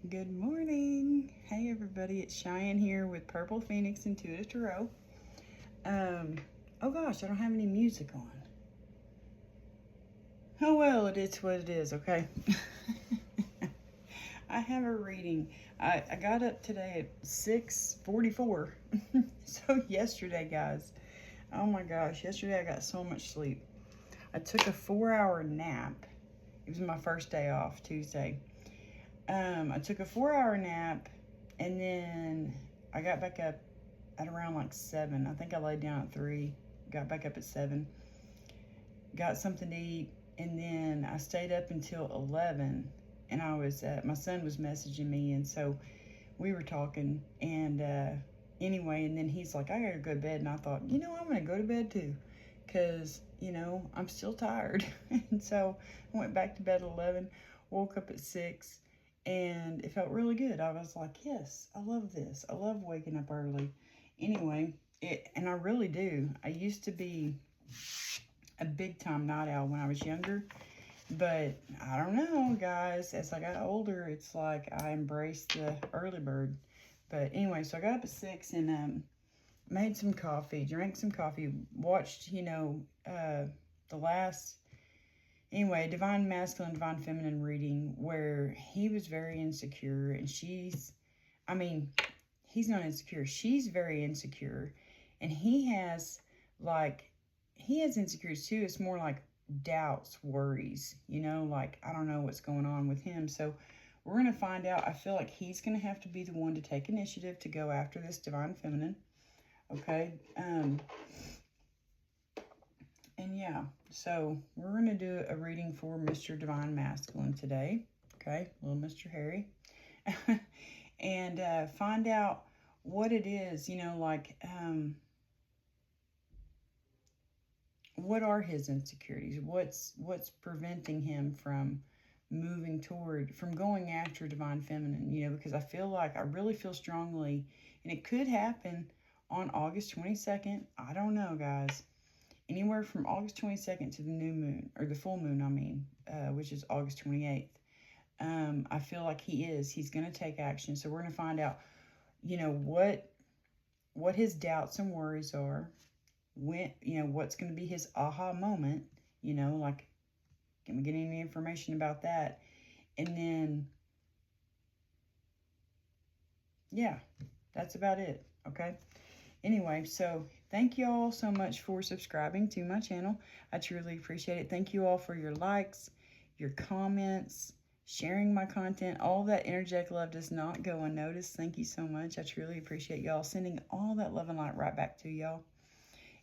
Good morning. Hey everybody, it's Cheyenne here with Purple Phoenix Intuitive Tarot. Oh gosh, I don't have any music on. Oh well, it is what it is, okay? I have a reading. I got up today at 6:44. So yesterday, guys, oh my gosh, yesterday I got so much sleep. I took a 4-hour nap. It was my first day off, Tuesday. I took a 4-hour nap, and then I got back up at around like 7. I think I laid down at 3, got back up at 7, got something to eat, and then I stayed up until 11, and I was, my son was messaging me, and so we were talking, and anyway, and then he's like, I gotta go to bed, and I thought, I'm gonna go to bed too, because, I'm still tired, and so I went back to bed at 11, woke up at 6, and it felt really good. I was like, yes, I love this. I love waking up early. Anyway, and I really do. I used to be a big time night owl when I was younger, but I don't know, guys. As I got older, it's like I embraced the early bird. But anyway, so I got up at 6 and made some coffee, drank some coffee, watched, the last... Anyway, Divine Masculine, Divine Feminine reading where he was very insecure and he's not insecure. She's very insecure. And he has insecurities too. It's more like doubts, worries, like, I don't know what's going on with him. So we're going to find out. I feel like he's going to have to be the one to take initiative to go after this Divine Feminine. Okay. And yeah, so we're going to do a reading for Mr. Divine Masculine today. Okay, little Mr. Harry. And find out what it is, what are his insecurities? What's preventing him from from going after Divine Feminine, because I really feel strongly, and it could happen on August 22nd. I don't know, guys. Anywhere from August 22nd to the new moon, or the full moon, which is August 28th. I feel like he's going to take action. So we're going to find out, what his doubts and worries are, when, what's going to be his aha moment, can we get any information about that? And then, yeah, that's about it, okay? Anyway, so thank you all so much for subscribing to my channel. I truly appreciate it. Thank you all for your likes, your comments, sharing my content. All that energetic love does not go unnoticed. Thank you so much. I truly appreciate y'all. Sending all that love and light right back to y'all.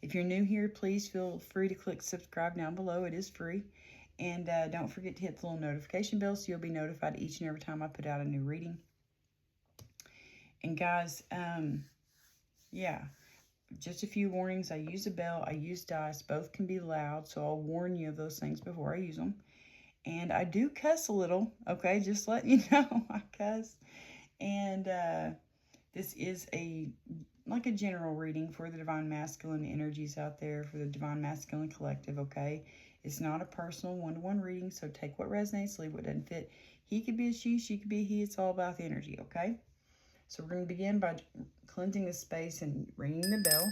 If you're new here, please feel free to click subscribe down below. It is free. And don't forget to hit the little notification bell so you'll be notified each and every time I put out a new reading. And guys, yeah, just a few warnings. I use a bell, I use dice, both can be loud, so I'll warn you of those things before I use them. And I do cuss a little, okay, just letting you know, I cuss. And this is like a general reading for the Divine Masculine energies out there, for the Divine Masculine Collective, okay? It's not a personal one-to-one reading, so take what resonates, leave what doesn't fit. He could be a she could be a he. It's all about the energy, okay? So we're going to begin by cleansing the space and ringing the bell.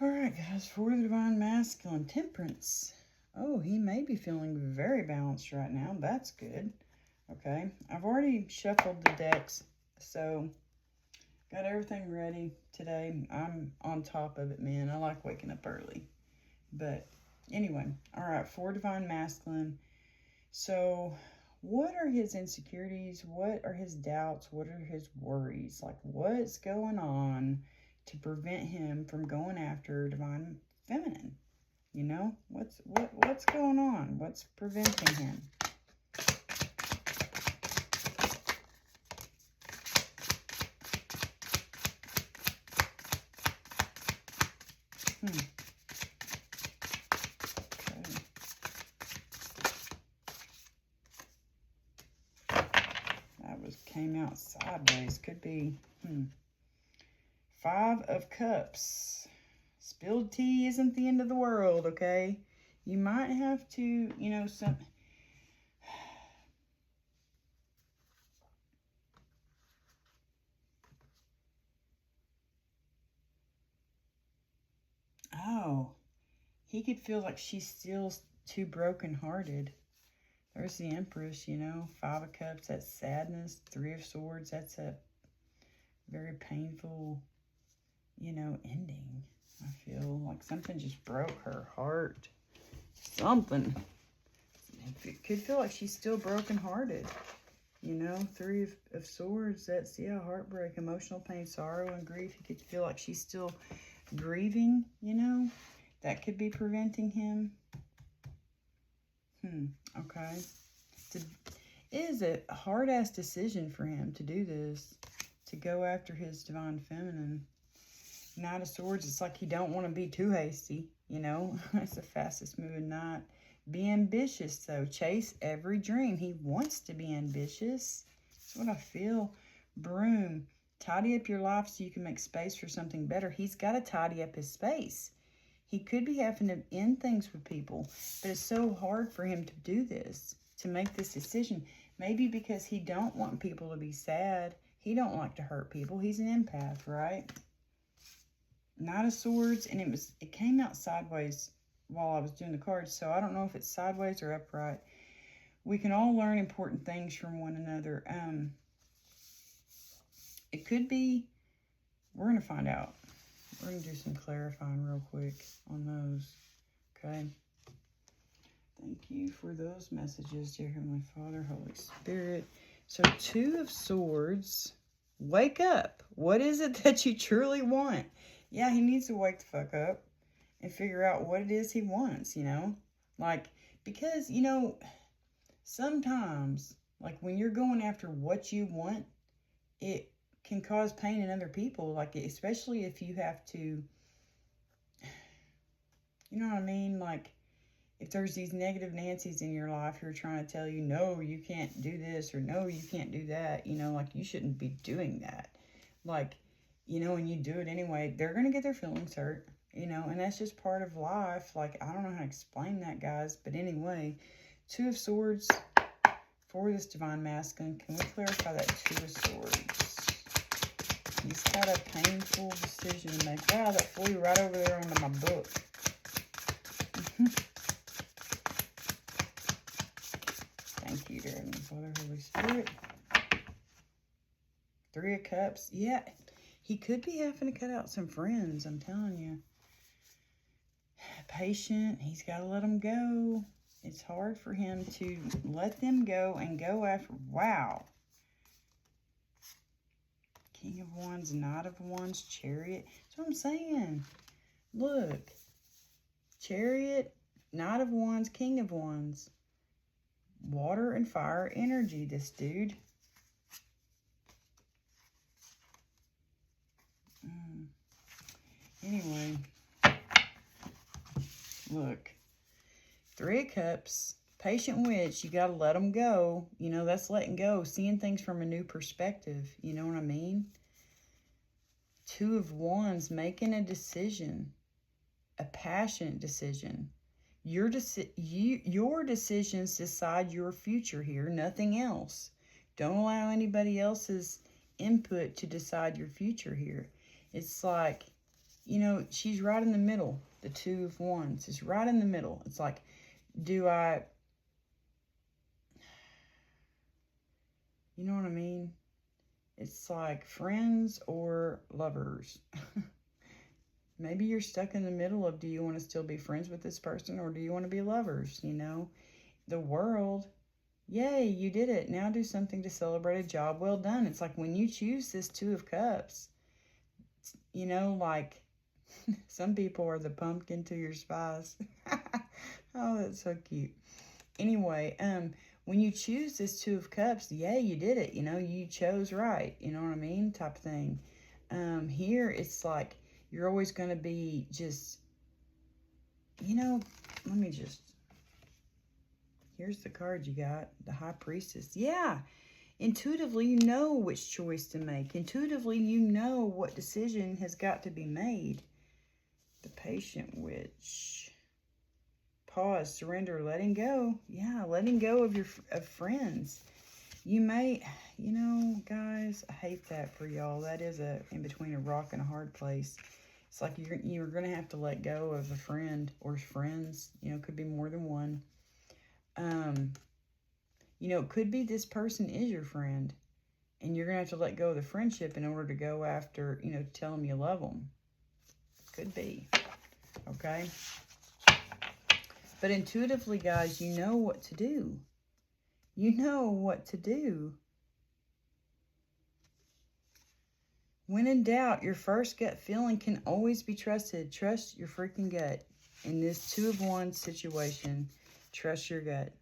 All right, guys, for the Divine Masculine, Temperance. Oh, he may be feeling very balanced right now. That's good. Okay, I've already shuffled the decks, so got everything ready today. I'm on top of it, man. I like waking up early. But anyway, all right, for Divine Masculine. So what are his insecurities? What are his doubts? What are his worries? Like, what's going on to prevent him from going after Divine Feminine? What's going on? What's preventing him? came out sideways. Could be, 5 of Cups. Spilled tea isn't the end of the world, okay? You might have to, you know, Oh, he could feel like she's still too brokenhearted. There's the Empress, you know, 5 of Cups, that's sadness. 3 of Swords, that's a very painful, you know, ending. I feel like something just broke her heart. Something. It could feel like she's still brokenhearted. You know, 3 of Swords, that's, yeah, heartbreak, emotional pain, sorrow, and grief. You could feel like she's still grieving, you know. That could be preventing him. Okay. It is a hard-ass decision for him to do this, to go after his divine feminine. Knight of Swords, it's like he don't want to be too hasty, you know. It's the fastest moving knight. Be ambitious, though. Chase every dream. He wants to be ambitious. That's what I feel. Broom. Tidy up your life so you can make space for something better. He's got to tidy up his space. He could be having to end things with people, but it's so hard for him to do this, to make this decision. Maybe because he don't want people to be sad. He don't like to hurt people. He's an empath, right? Knight of Swords, and it came out sideways while I was doing the cards, so I don't know if it's sideways or upright. We can all learn important things from one another. It could be, we're going to find out. We're going to do some clarifying real quick on those, okay? Thank you for those messages, dear Heavenly Father, Holy Spirit. So 2 of Swords, wake up. What is it that you truly want? Yeah, he needs to wake the fuck up and figure out what it is he wants, you know? Like, because, you know, sometimes, like when you're going after what you want, it can cause pain in other people, like especially if you have to, you know what I mean? Like if there's these negative Nancys in your life who are trying to tell you, no, you can't do this, or no, you can't do that, you know, like you shouldn't be doing that. Like, you know, and you do it anyway, they're going to get their feelings hurt, you know, and that's just part of life. Like, I don't know how to explain that, guys, but anyway, 2 of Swords for this divine masculine. Can we clarify that 2 of Swords? He's got a painful decision to make. Wow, that flew right over there onto my book. Thank you, dear Heavenly Father, Holy Spirit. 3 of Cups. Yeah, he could be having to cut out some friends, I'm telling you. Patient. He's got to let them go. It's hard for him to let them go and go after. Wow. King of Wands, Knight of Wands, Chariot. That's what I'm saying. Look. Chariot, Knight of Wands, King of Wands. Water and fire energy, this dude. Anyway. Look. 3 of Cups. Patient witch, you got to let them go. You know, that's letting go. Seeing things from a new perspective. You know what I mean? 2 of Wands, making a decision. A passionate decision. Your decisions decide your future here. Nothing else. Don't allow anybody else's input to decide your future here. It's like, you know, she's right in the middle. The 2 of Wands is right in the middle. It's like, do I... You know what I mean? It's like friends or lovers. Maybe you're stuck in the middle of, do you want to still be friends with this person or do you want to be lovers, you know? The world, yay, you did it. Now do something to celebrate a job well done. It's like when you choose this 2 of Cups, you know, like some people are the pumpkin to your spice. Oh, that's so cute. Anyway, when you choose this 2 of Cups, yay, you did it. You know, you chose right. You know what I mean? Type of thing. Here, it's like you're always going to be just, you know, let me just, here's the card you got. The High Priestess. Yeah, Intuitively, you know which choice to make. Intuitively, you know what decision has got to be made. The Patient Witch. Pause, surrender, letting go. Yeah, letting go of friends. You may, you know, guys, I hate that for y'all. That is in between a rock and a hard place. It's like you're going to have to let go of a friend or friends. You know, it could be more than one. You know, it could be this person is your friend. And you're going to have to let go of the friendship in order to go after, you know, tell them you love them. Could be. Okay? But intuitively, guys, you know what to do. You know what to do. When in doubt, your first gut feeling can always be trusted. Trust your freaking gut. In this Two of Wands situation, trust your gut.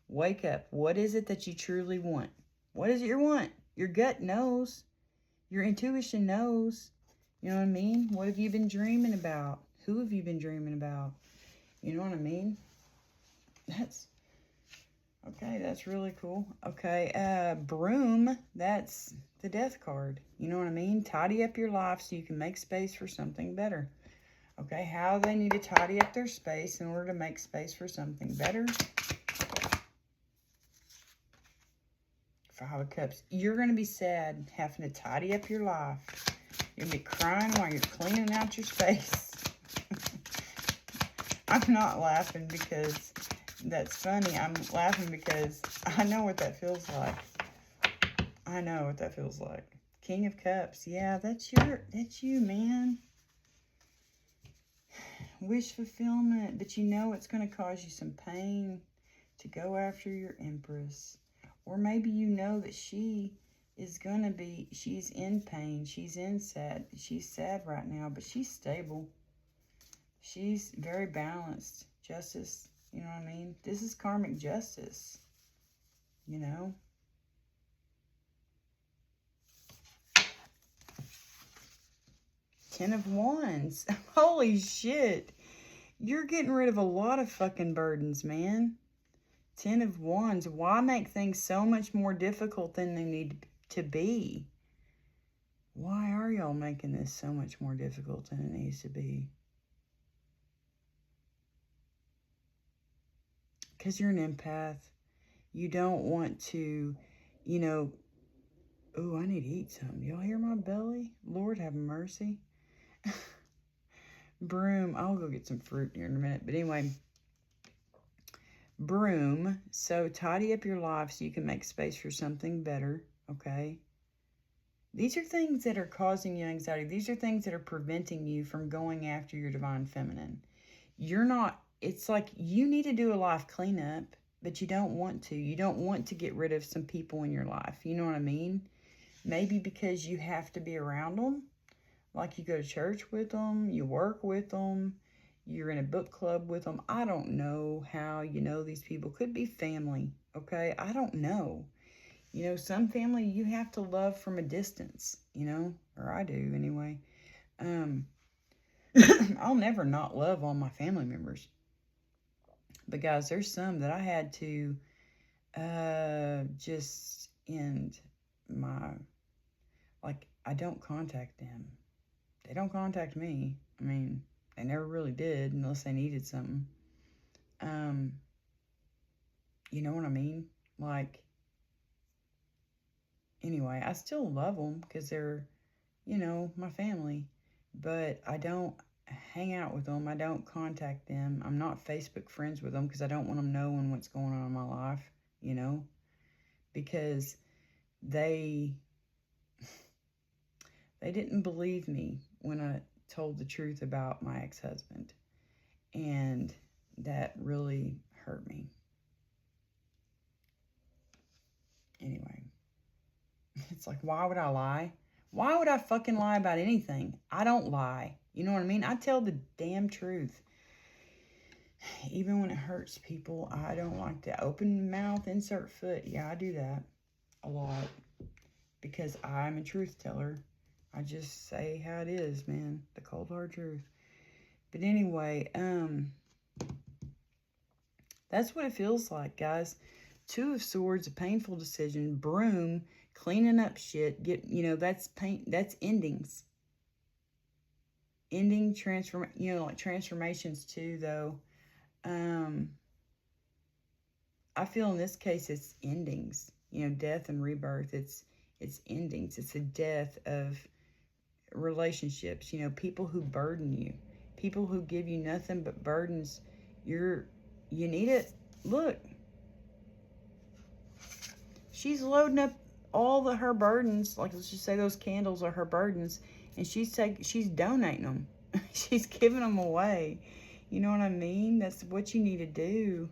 Wake up. What is it that you truly want? What is it you want? Your gut knows. Your intuition knows. You know what I mean? What have you been dreaming about? Who have you been dreaming about? You know what I mean? That's... okay, that's really cool. Okay, Broom, that's the Death card. You know what I mean? Tidy up your life so you can make space for something better. Okay, how they need to tidy up their space in order to make space for something better. Five of Cups. You're going to be sad having to tidy up your life. You're going to be crying while you're cleaning out your space. I'm not laughing because that's funny. I'm laughing because I know what that feels like. I know what that feels like. King of Cups. Yeah, that's you, man. Wish fulfillment, but you know it's going to cause you some pain to go after your Empress. Or maybe you know that she is going to be, she's in pain. She's sad right now, but she's stable. She's very balanced. Justice, you know what I mean? This is karmic justice, you know? Ten of Wands. Holy shit. You're getting rid of a lot of fucking burdens, man. Ten of Wands. Why make things so much more difficult than they need to be? Why are y'all making this so much more difficult than it needs to be? Because you're an empath. You don't want to, you know... ooh, I need to eat something. Y'all hear my belly? Lord have mercy. Broom. I'll go get some fruit here in a minute. But anyway... Broom. So tidy up your life so you can make space for something better. Okay? These are things that are causing you anxiety. These are things that are preventing you from going after your divine feminine. You're not... it's like you need to do a life cleanup, but you don't want to. You don't want to get rid of some people in your life. You know what I mean? Maybe because you have to be around them. Like you go to church with them, you work with them, you're in a book club with them. I don't know how you know these people. Could be family, okay? I don't know. You know, some family you have to love from a distance, you know? Or I do, anyway. I'll never not love all my family members. But guys, there's some that I had to just end my... like, I don't contact them. They don't contact me. I mean, they never really did unless they needed something. You know what I mean? Like, anyway, I still love them because they're, you know, my family. But I don't hang out with them. I don't contact them. I'm not Facebook friends with them because I don't want them knowing what's going on in my life, you know? Because they didn't believe me when I told the truth about my ex-husband. And that really hurt me. Anyway. It's like, why would I lie? Why would I fucking lie about anything? I don't lie. You know what I mean? I tell the damn truth. Even when it hurts people, I don't like to open mouth, insert foot. Yeah, I do that a lot. Because I'm a truth teller. I just say how it is, man. The cold hard truth. But anyway, that's what it feels like, guys. Two of Swords, a painful decision. Broom, cleaning up shit. That's pain. That's endings. Ending, like transformations too, though. I feel in this case it's endings. Death and rebirth. It's endings. It's a death of relationships. People who burden you. People who give you nothing but burdens. You need it. Look. She's loading up all her burdens. Like, let's just say those candles are her burdens. And she's donating them. She's giving them away. You know what I mean? That's what you need to do.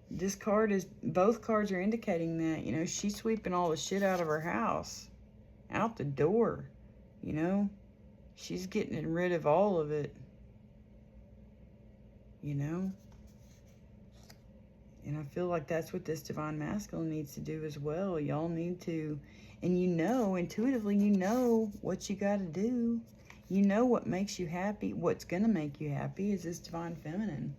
Both cards are indicating that, she's sweeping all the shit out of her house. Out the door. She's getting rid of all of it. And I feel like that's what this Divine Masculine needs to do as well. Y'all need to, and intuitively, what you got to do. What makes you happy. What's going to make you happy is this Divine Feminine.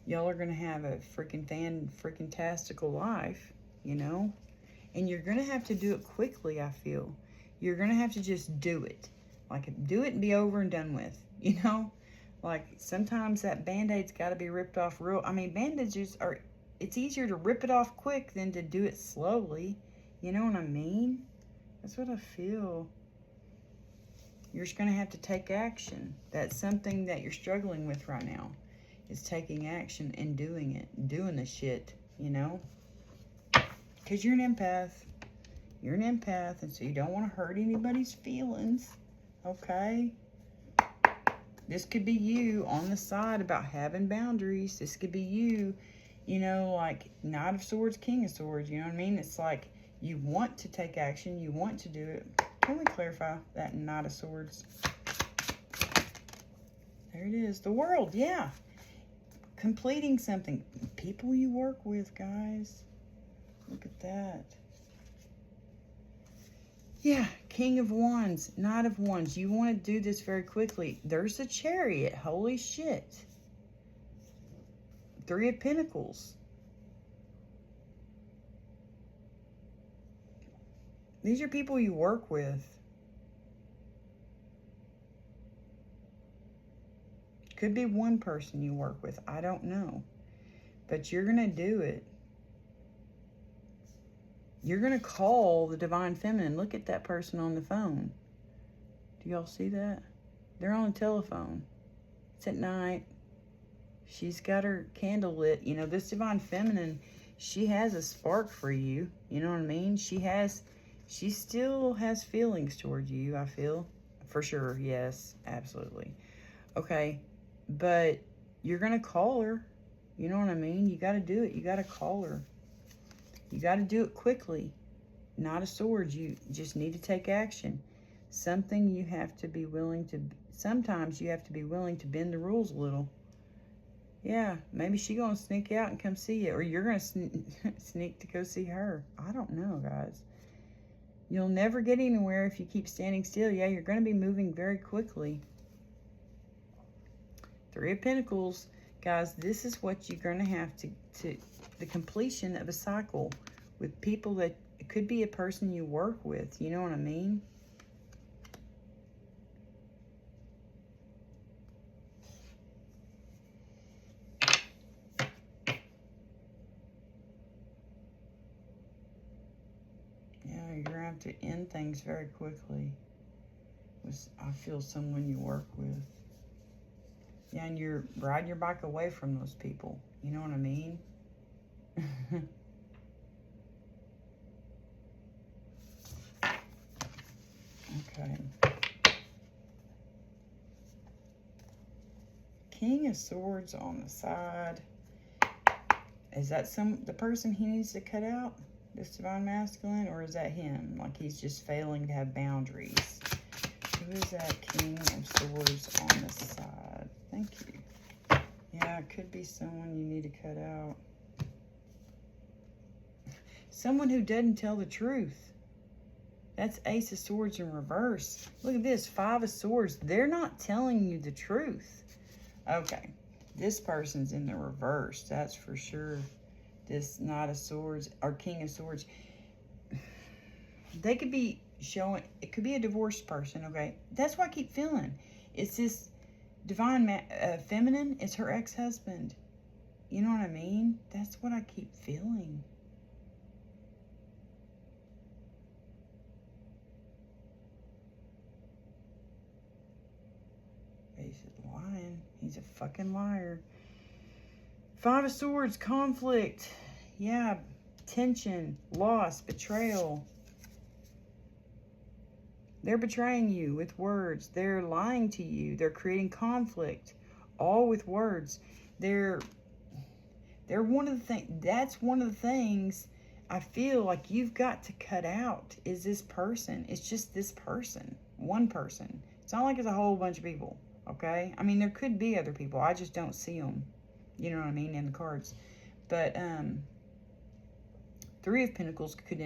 Y'all are going to have a freaking tastical life, And you're going to have to do it quickly, I feel. You're going to have to just do it. Like, do it and be over and done with, Like, sometimes that Band-Aid's got to be ripped off bandages it's easier to rip it off quick than to do it slowly. You know what I mean? That's what I feel. You're just going to have to take action. That's something that you're struggling with right now. Is taking action and doing it. Doing the shit, Because you're an empath. You're an empath, and so you don't want to hurt anybody's feelings. Okay? This could be you on the side about having boundaries. This could be you, like Knight of Swords, King of Swords. You know what I mean? It's like you want to take action. You want to do it. Can we clarify that Knight of Swords? There it is. The World, yeah. Completing something. People you work with, guys. Look at that. Yeah, King of Wands, Knight of Wands. You want to do this very quickly. There's the Chariot. Holy shit. Three of Pentacles. These are people you work with. Could be one person you work with. I don't know. But you're going to do it. You're going to call the Divine Feminine. Look at that person on the phone. Do y'all see that? They're on the telephone. It's at night. She's got her candle lit. This Divine Feminine, she has a spark for you. You know what I mean? She still has feelings towards you, I feel. For sure, yes, absolutely. Okay, but you're going to call her. You know what I mean? You got to do it. You got to call her. You got to do it quickly. Knight of Swords, you just need to take action. Sometimes you have to be willing to bend the rules a little. Yeah, maybe she's going to sneak out and come see you. Or you're going to sneak to go see her. I don't know, guys. You'll never get anywhere if you keep standing still. Yeah, you're going to be moving very quickly. Three of Pentacles. Guys, this is what you're going to have to the completion of a cycle with people that it could be a person you work with. You know what I mean? Yeah, you're going to have to end things very quickly. I feel someone you work with. Yeah, and you're riding your bike away from those people. You know what I mean? Okay. King of Swords on the side. Is that the person he needs to cut out? This Divine Masculine? Or is that him? Like he's just failing to have boundaries. Who is that King of Swords on the side? Thank you. Yeah, it could be someone you need to cut out. Someone who doesn't tell the truth. That's Ace of Swords in reverse. Look at this, Five of Swords. They're not telling you the truth. Okay, this person's in the reverse, that's for sure. this Knight of Swords or King of Swords. They could be showing, it could be a divorced person, okay? That's what I keep feeling. It's this divine feminine. It's her ex-husband. You know what I mean? That's what I keep feeling. He's lying. He's a fucking liar. Five of Swords, conflict. Yeah, tension, loss, betrayal. They're betraying you with words. They're lying to you. They're creating conflict, all with words. They're one of the things, that's one of the things I feel like you've got to cut out is this person. It's just this person, one person. It's not like it's a whole bunch of people, okay? I mean, there could be other people. I just don't see them, you know what I mean, in the cards. But Three of Pentacles could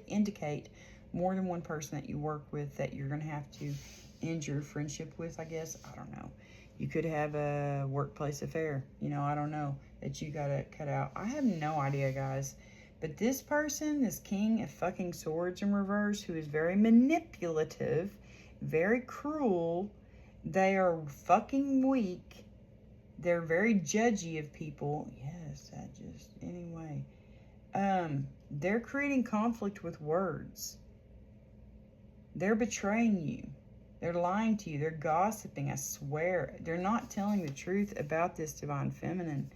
indicate more than one person that you work with that you're going to have to end your friendship with, I guess. I don't know. You could have a workplace affair. You know, I don't know, that you got to cut out. I have no idea, guys. But this person, this King of fucking Swords in reverse, who is very manipulative, very cruel, they are fucking weak. They're very judgy of people. Yes, that just, anyway. They're creating conflict with words. They're betraying you. They're lying to you. They're gossiping, I swear. They're not telling the truth about this divine feminine.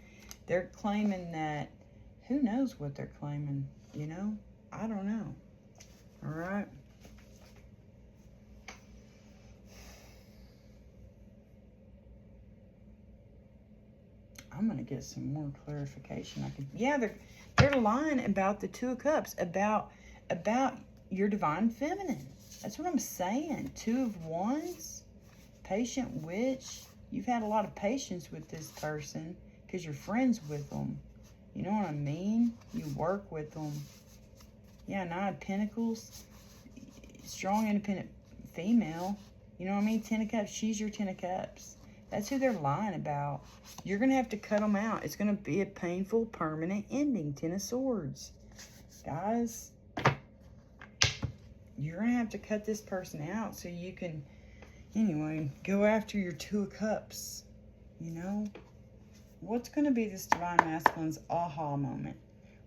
They're claiming that, who knows what they're claiming, you know? I don't know. All right. I'm going to get some more clarification. Yeah, they're lying about the Two of Cups, about your divine feminine. That's what I'm saying. Two of Wands, patient witch. You've had a lot of patience with this person because you're friends with them. You know what I mean? You work with them. Yeah, Nine of Pentacles, strong, independent female. You know what I mean? Ten of Cups, she's your Ten of Cups. That's who they're lying about. You're going to have to cut them out. It's going to be a painful, permanent ending. Ten of Swords. Guys, you're going to have to cut this person out so you can, anyway, go after your Two of Cups. You know? What's going to be this divine masculine's aha moment?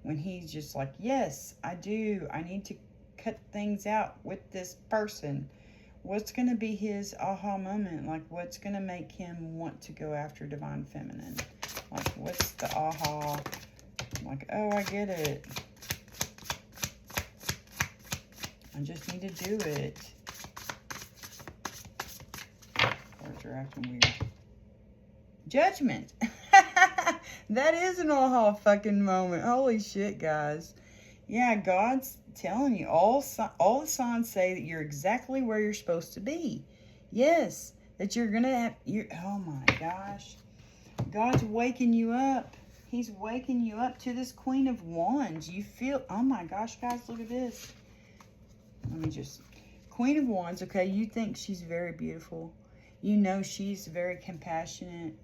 When he's just like, yes, I do. I need to cut things out with this person. What's going to be his aha moment? Like, what's going to make him want to go after divine feminine? Like, what's the aha? Like, oh, I get it. I just need to do it. Cards are acting weird. Judgment. That is an aha fucking moment. Holy shit, guys. Yeah, God's telling you. All the signs say that you're exactly where you're supposed to be. Yes, that you're going to have... oh my gosh. God's waking you up. He's waking you up to this Queen of Wands. You feel... oh my gosh, guys, look at this. Let me just... Queen of Wands, okay, you think she's very beautiful. You know she's a very compassionate,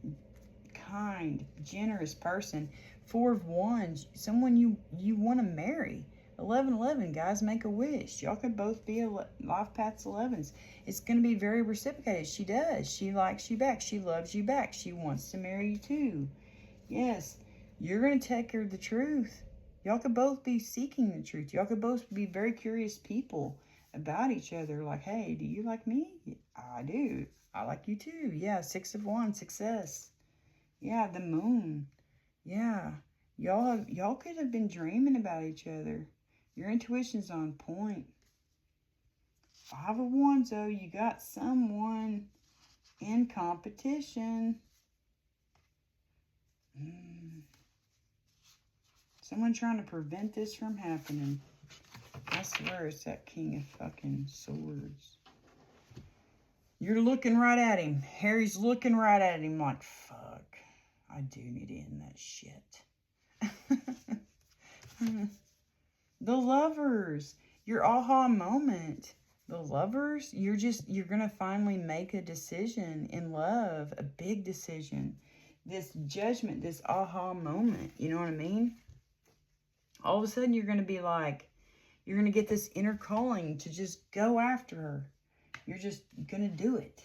kind, generous person. Four of Wands, someone you want to marry. 11-11, guys, make a wish. Y'all could both be life paths 11s. It's going to be very reciprocated. She does. She likes you back. She loves you back. She wants to marry you too. Yes, you're going to take her the truth. Y'all could both be seeking the truth. Y'all could both be very curious people about each other. Like, hey, do you like me? I do. I like you too. Yeah, Six of Wands, success. Yeah, the moon. Yeah, y'all could have been dreaming about each other. Your intuition's on point. Five of Wands, though, you got someone in competition. Someone trying to prevent this from happening. I swear it's that King of fucking Swords. You're looking right at him. Harry's looking right at him like, fuck, I do need to end that shit. The Lovers, your aha moment. The Lovers, you're going to finally make a decision in love, a big decision. this judgment, this aha moment. You know what I mean? All of a sudden, you're going to be like, you're going to get this inner calling to just go after her. You're just going to do it.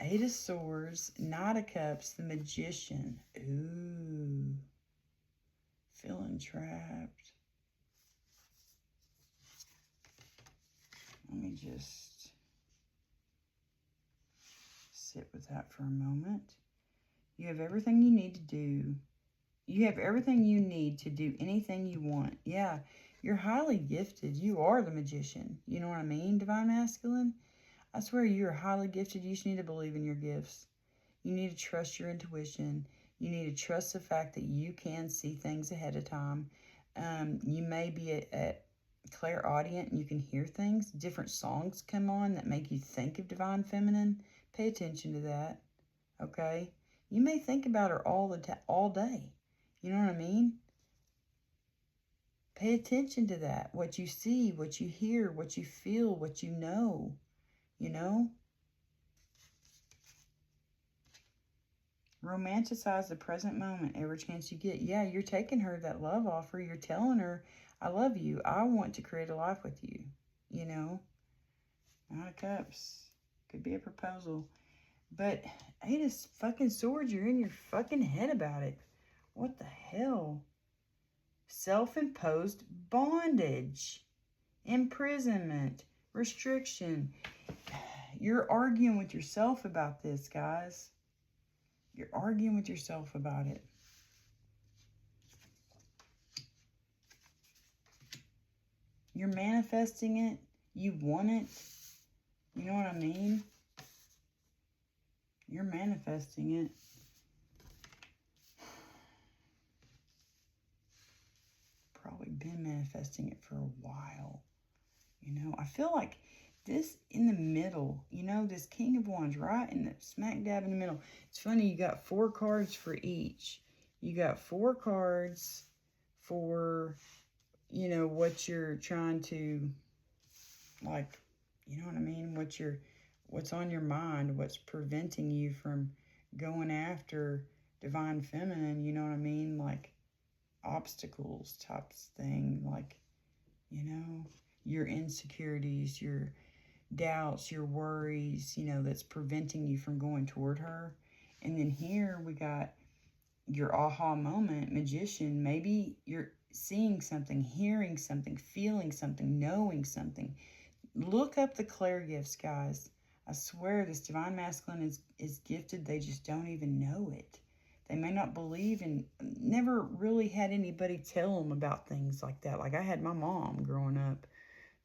Eight of Swords, Knight of Cups, the Magician. Ooh. Feeling trapped. Let me just sit with that for a moment. You have everything you need to do. You have everything you need to do anything you want. Yeah, you're highly gifted. You are the magician. You know what I mean, Divine Masculine? I swear you're highly gifted. You just need to believe in your gifts. You need to trust your intuition. You need to trust the fact that you can see things ahead of time. You may be a clairaudient and you can hear things. Different songs come on that make you think of Divine Feminine. Pay attention to that, okay? You may think about her all day. You know what I mean? Pay attention to that. What you see, what you hear, what you feel, what you know. You know? Romanticize the present moment every chance you get. Yeah, you're taking her that love offer. You're telling her, I love you. I want to create a life with you. You know? Knight of Cups. Could be a proposal. But Eight of fucking Swords, you're in your fucking head about it. What the hell? Self-imposed bondage. Imprisonment. Restriction. You're arguing with yourself about this, guys. You're arguing with yourself about it. You're manifesting it. You want it. You know what I mean? You're manifesting it. Probably been manifesting it for a while. You know, I feel like this in the middle, you know, this King of Wands right in the smack dab in the middle. It's funny, you got 4 cards for each. You got 4 cards for, you know, what you're trying to, like, you know what I mean? What's on your mind, what's preventing you from going after Divine Feminine, you know what I mean? Like, obstacles types thing, like, you know, your insecurities, your doubts, your worries, you know, that's preventing you from going toward her. And then here we got your aha moment, Magician. Maybe you're seeing something, hearing something, feeling something, knowing something. Look up the Claire gifts, guys. I swear this Divine Masculine is gifted. They just don't even know it. They may not believe in, never really had anybody tell them about things like that. Like I had my mom growing up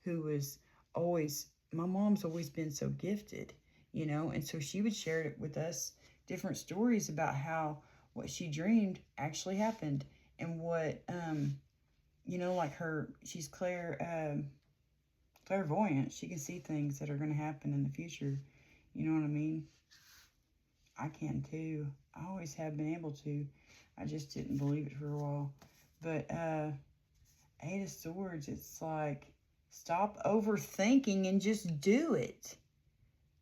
who was always, my mom's always been so gifted, you know, and so she would share it with us, different stories about how what she dreamed actually happened and what, you know, like she's clairvoyant. She can see things that are going to happen in the future. You know what I mean? I can too. I always have been able to. I just didn't believe it for a while. But Eight of Swords, it's like, stop overthinking and just do it.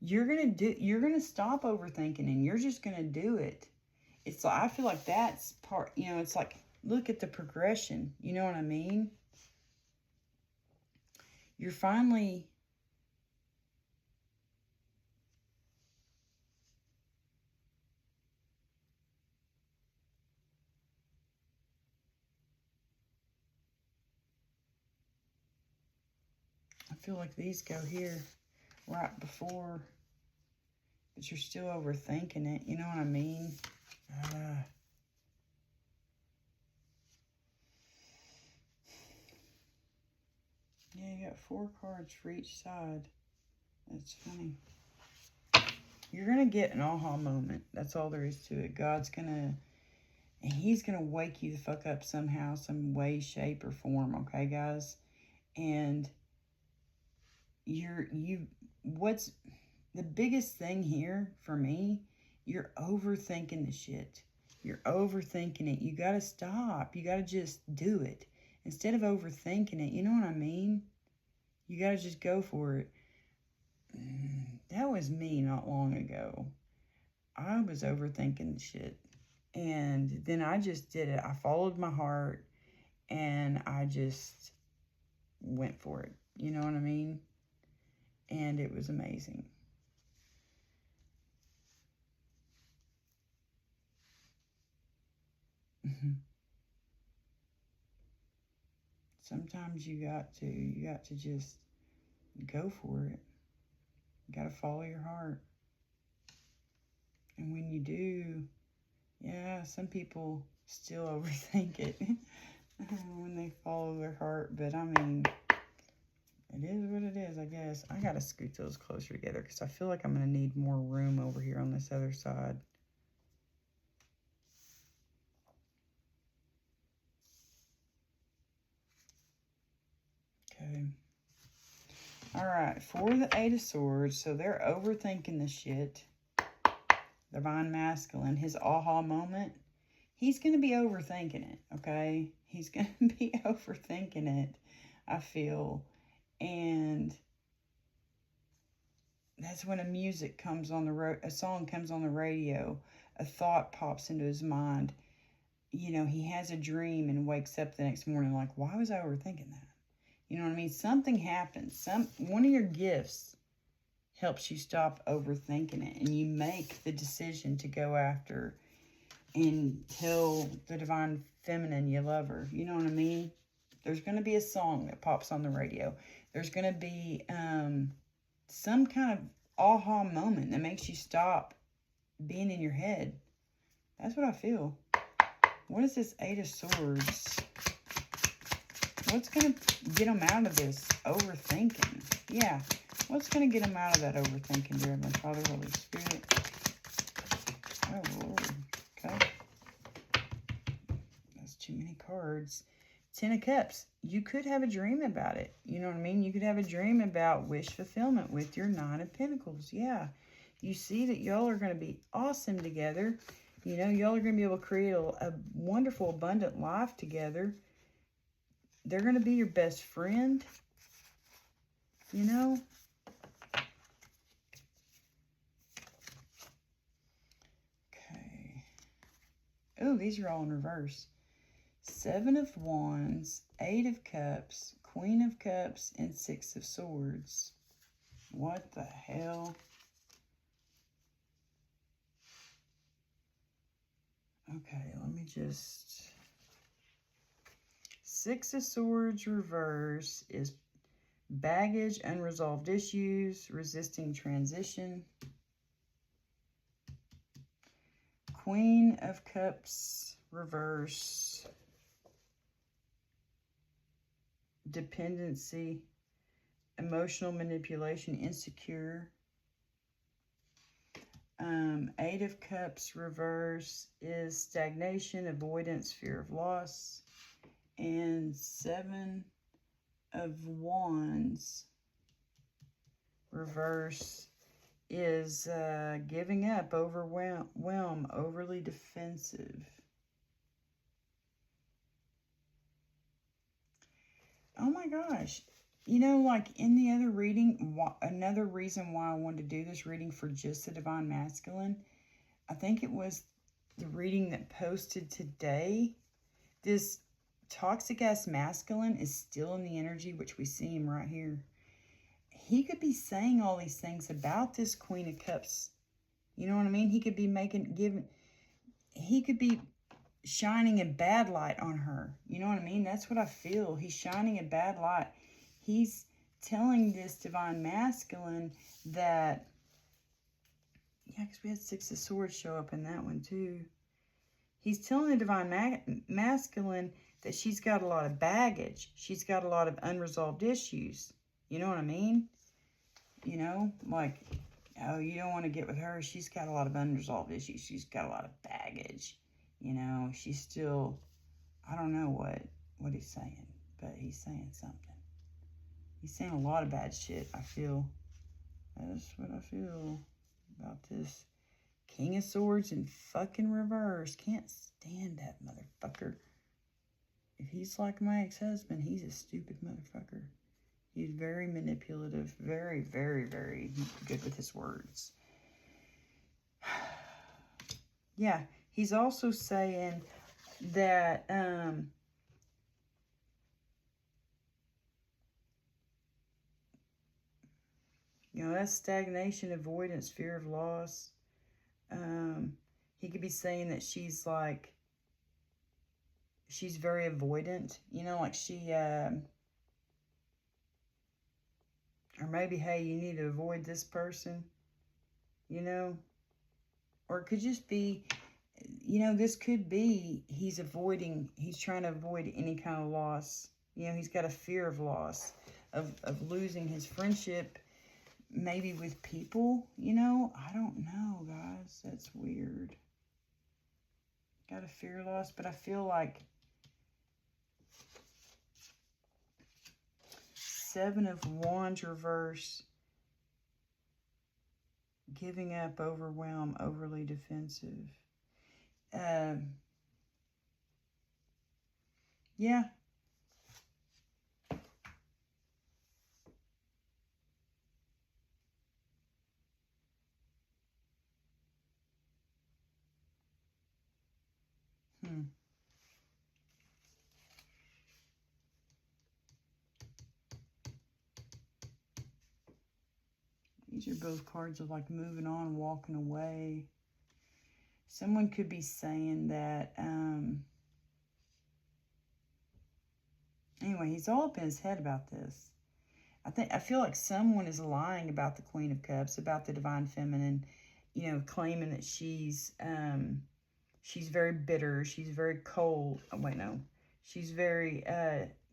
You're gonna stop overthinking and you're just gonna do it. It's like, I feel like that's part, you know, it's like, look at the progression. You know what I mean? You're finally, I feel like these go here right before, but you're still overthinking it. You know what I mean? Yeah, you got 4 cards for each side. That's funny. You're going to get an aha moment. That's all there is to it. God's going to, and he's going to wake you the fuck up somehow, some way, shape, or form. Okay, guys? And what's the biggest thing here for me? You're overthinking the shit. You're overthinking it. You got to stop. You got to just do it. Instead of overthinking it, you know what I mean? You got to just go for it. That was me not long ago. I was overthinking shit. And then I just did it. I followed my heart and I just went for it. You know what I mean? And it was amazing. Sometimes you got to just go for it. You got to follow your heart. And when you do, yeah, some people still overthink it when they follow their heart. But I mean, it is what it is, I guess. I got to scoot those closer together because I feel like I'm going to need more room over here on this other side. Okay. All right, for the Eight of Swords, so they're overthinking the shit. Divine Masculine, his aha moment, he's going to be overthinking it, okay? He's going to be overthinking it, I feel. And that's when a song comes on the radio, a thought pops into his mind. You know, he has a dream and wakes up the next morning like, why was I overthinking that? You know what I mean? Something happens. One of your gifts helps you stop overthinking it, and you make the decision to go after and tell the divine feminine you love her. You know what I mean? There's going to be a song that pops on the radio. There's going to be some kind of aha moment that makes you stop being in your head. That's what I feel. What is this Eight of Swords? What's going to get them out of this overthinking? Yeah. What's going to get them out of that overthinking, dear Heavenly Father, Holy Spirit? Oh, Lord. Okay. That's too many cards. Ten of Cups. You could have a dream about it. You know what I mean? You could have a dream about wish fulfillment with your Nine of Pentacles. Yeah. You see that y'all are going to be awesome together. You know, y'all are going to be able to create a wonderful, abundant life together. They're going to be your best friend. You know? Okay. Oh, these are all in reverse. Seven of Wands, Eight of Cups, Queen of Cups, and Six of Swords. What the hell? Okay, let me just... Six of Swords reverse is baggage, unresolved issues, resisting transition. Queen of Cups reverse, dependency, emotional manipulation, insecure. Eight of Cups reverse is stagnation, avoidance, fear of loss. And Seven of Wands reverse is giving up, overwhelm, overly defensive. Oh my gosh. You know, like in the other reading, another reason why I wanted to do this reading for just the Divine Masculine, I think it was the reading that posted today. This toxic ass masculine is still in the energy, which we see him right here. He could be saying all these things about this Queen of Cups. You know what I mean? He could be he could be shining a bad light on her. You know what I mean? That's what I feel. He's shining a bad light. He's telling this Divine Masculine that, yeah, because we had Six of Swords show up in that one too. He's telling the Divine Masculine that she's got a lot of baggage. She's got a lot of unresolved issues. You know what I mean? You know, like, oh, you don't want to get with her. She's got a lot of unresolved issues. She's got a lot of baggage. You know, she's still, I don't know what he's saying, but he's saying something. He's saying a lot of bad shit, I feel. That's what I feel about this King of Swords in fucking reverse. Can't stand that motherfucker. If he's like my ex-husband, he's a stupid motherfucker. He's very manipulative, very, very, very good with his words. Yeah, he's also saying that, you know, that's stagnation, avoidance, fear of loss. He could be saying that she's like, she's very avoidant, you know, like she, or maybe, hey, you need to avoid this person, you know, or it could just be, you know, this could be he's trying to avoid any kind of loss. You know, he's got a fear of loss, of losing his friendship, maybe with people, you know. I don't know, guys. That's weird. Got a fear of loss, but I feel like Seven of Wands reverse, giving up, overwhelm, overly defensive. Yeah. These are both cards of like moving on, walking away. Someone could be saying that, anyway, he's all up in his head about this. I feel like someone is lying about the Queen of Cups, about the Divine Feminine, you know, claiming that she's very bitter, she's very cold. Oh, wait, no. She's very,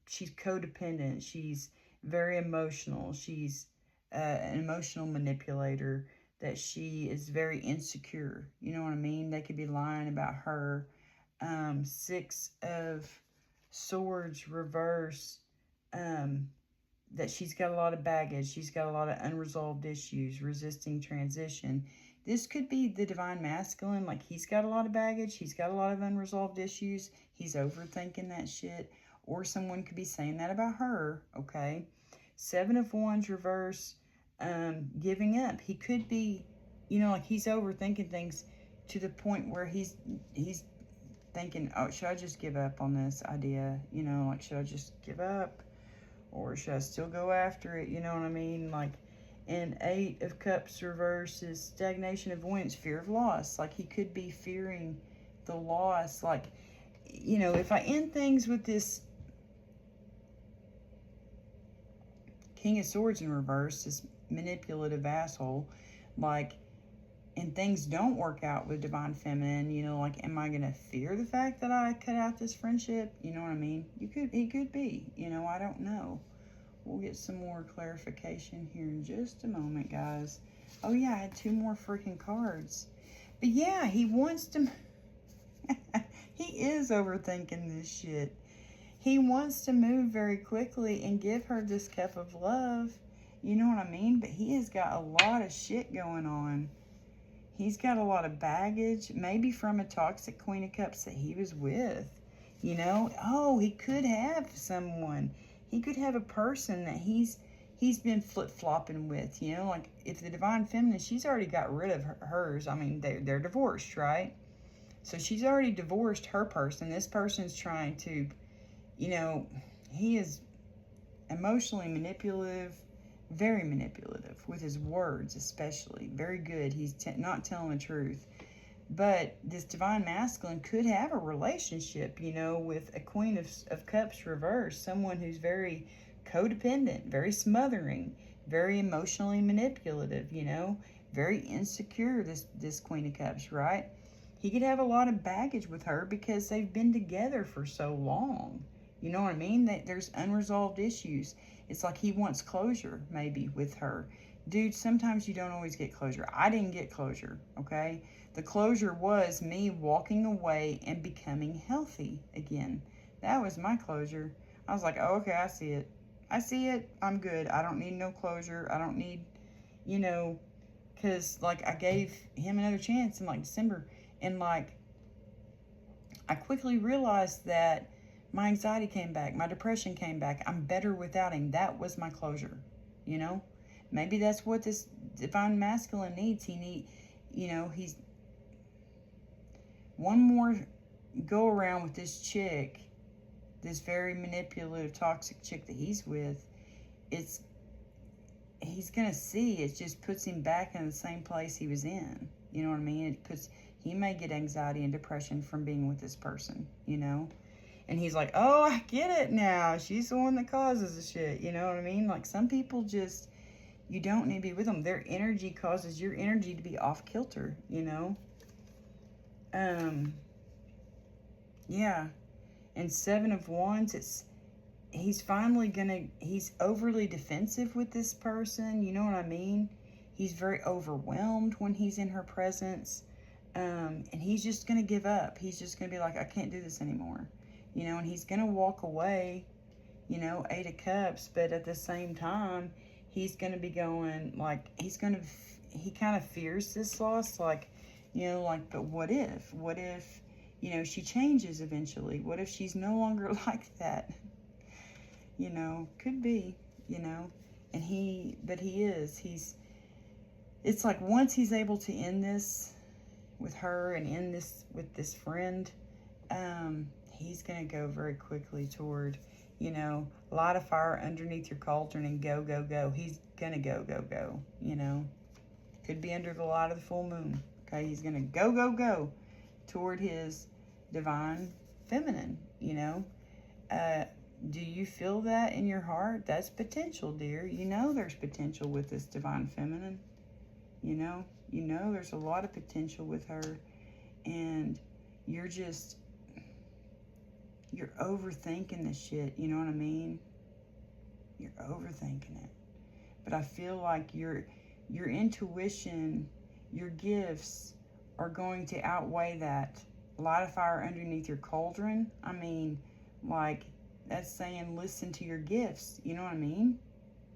she's codependent, she's very emotional, she's an emotional manipulator, that she is very insecure. You know what I mean? They could be lying about her. Six of Swords reverse, that she's got a lot of baggage, she's got a lot of unresolved issues, resisting transition. This could be the Divine Masculine, like he's got a lot of baggage, he's got a lot of unresolved issues, he's overthinking that shit, or someone could be saying that about her, okay? Seven of Wands reverse, giving up. He could be, you know, like he's overthinking things to the point where he's thinking, oh, should I just give up on this idea? You know, like, should I just give up? Or should I still go after it? You know what I mean? Like, and Eight of Cups reverse is stagnation, avoidance, fear of loss. Like, he could be fearing the loss. Like, you know, if I end things with this King of Swords in reverse, this manipulative asshole, like, and things don't work out with Divine Feminine, you know, like, am I going to fear the fact that I cut out this friendship? You know what I mean? He could be, you know, I don't know. We'll get some more clarification here in just a moment, guys. Oh, yeah, I had two more freaking cards. But, yeah, he wants to... he is overthinking this shit. He wants to move very quickly and give her this cup of love. You know what I mean? But he has got a lot of shit going on. He's got a lot of baggage, maybe from a toxic Queen of Cups that he was with. You know? Oh, he could have someone. He could have a person that he's been flip-flopping with, you know? Like, if the Divine Feminine, she's already got rid of hers. I mean, they're divorced, right? So she's already divorced her person. This person's trying to, you know, he is emotionally manipulative, very manipulative with his words, especially. Very good. He's not telling the truth. But this Divine Masculine could have a relationship, you know, with a Queen of Cups reverse, someone who's very codependent, very smothering, very emotionally manipulative, you know, very insecure, this Queen of Cups, right? He could have a lot of baggage with her because they've been together for so long. You know what I mean? There's unresolved issues. It's like he wants closure, maybe, with her. Dude, sometimes you don't always get closure. I didn't get closure, okay? The closure was me walking away and becoming healthy again. That was my closure. I was like, oh, okay, I see it. I see it. I'm good. I don't need no closure. I don't need, you know, because, like, I gave him another chance in, like, December. And, like, I quickly realized that my anxiety came back. My depression came back. I'm better without him. That was my closure, you know? Maybe that's what this Divine Masculine needs. You know, he's one more go around with this chick, this very manipulative, toxic chick that he's with, he's going to see it just puts him back in the same place he was in. You know what I mean? He may get anxiety and depression from being with this person, you know? And he's like, oh, I get it now. She's the one that causes the shit. You know what I mean? Like, some people just, you don't need to be with them. Their energy causes your energy to be off kilter, you know? Yeah. And Seven of Wands, he's overly defensive with this person. You know what I mean? He's very overwhelmed when he's in her presence. And he's just going to give up. He's just going to be like, I can't do this anymore. You know, and he's going to walk away, you know, 8 of Cups. But at the same time, he's going to be going, like, he kind of fears this loss. Like, you know, like, but what if, you know, she changes eventually? What if she's no longer like that? You know, could be, you know. And it's like once he's able to end this with her and end this with this friend, he's going to go very quickly toward, you know, light a fire underneath your cauldron and go, go, go. He's going to go, go, go, you know. Could be under the light of the full moon. Okay, he's going to go, go, go toward his divine feminine, you know. Do you feel that in your heart? That's potential, dear. You know there's potential with this divine feminine. You know there's a lot of potential with her. And you're overthinking this shit. You know what I mean? You're overthinking it. But I feel like your intuition, your gifts are going to outweigh that. Light a fire underneath your cauldron. I mean, like, that's saying listen to your gifts. You know what I mean?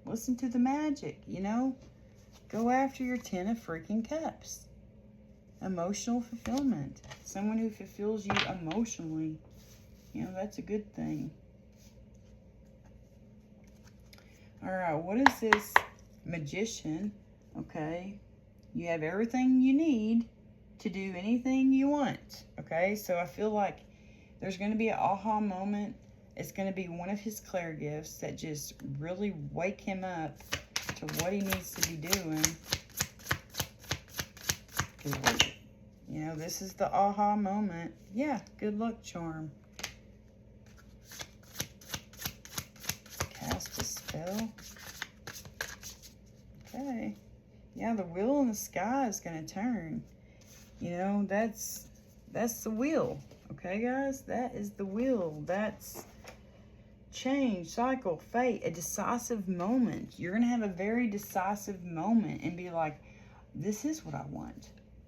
Listen to the magic, you know? Go after your 10 of freaking Cups. Emotional fulfillment. Someone who fulfills you emotionally. You know, that's a good thing. All right, what is this Magician? Okay, you have everything you need to do anything you want. Okay, so I feel like there's going to be an aha moment. It's going to be one of his clair gifts that just really wake him up to what he needs to be doing. You know, this is the aha moment. Yeah, good luck charm. Cast a spell. Okay. Yeah, the wheel in the sky is going to turn. You know, that's the wheel. Okay, guys? That is the wheel. That's change, cycle, fate, a decisive moment. You're going to have a very decisive moment and be like, this is what I want.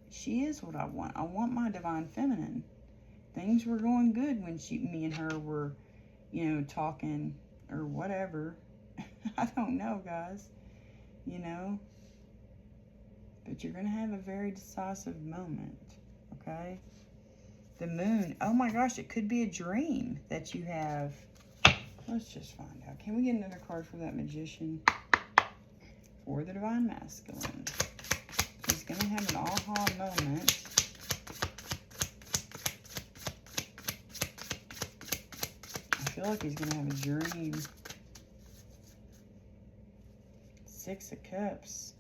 She is what I want. I want my divine feminine. Things were going good when me and her were, you know, talking or whatever. I don't know, guys. You know? But you're going to have a very decisive moment. Okay? The moon. Oh my gosh, it could be a dream that you have. Let's just find out. Can we get another card for that Magician? For the Divine Masculine. He's going to have an aha moment. I feel like he's going to have a dream. 6 of Cups.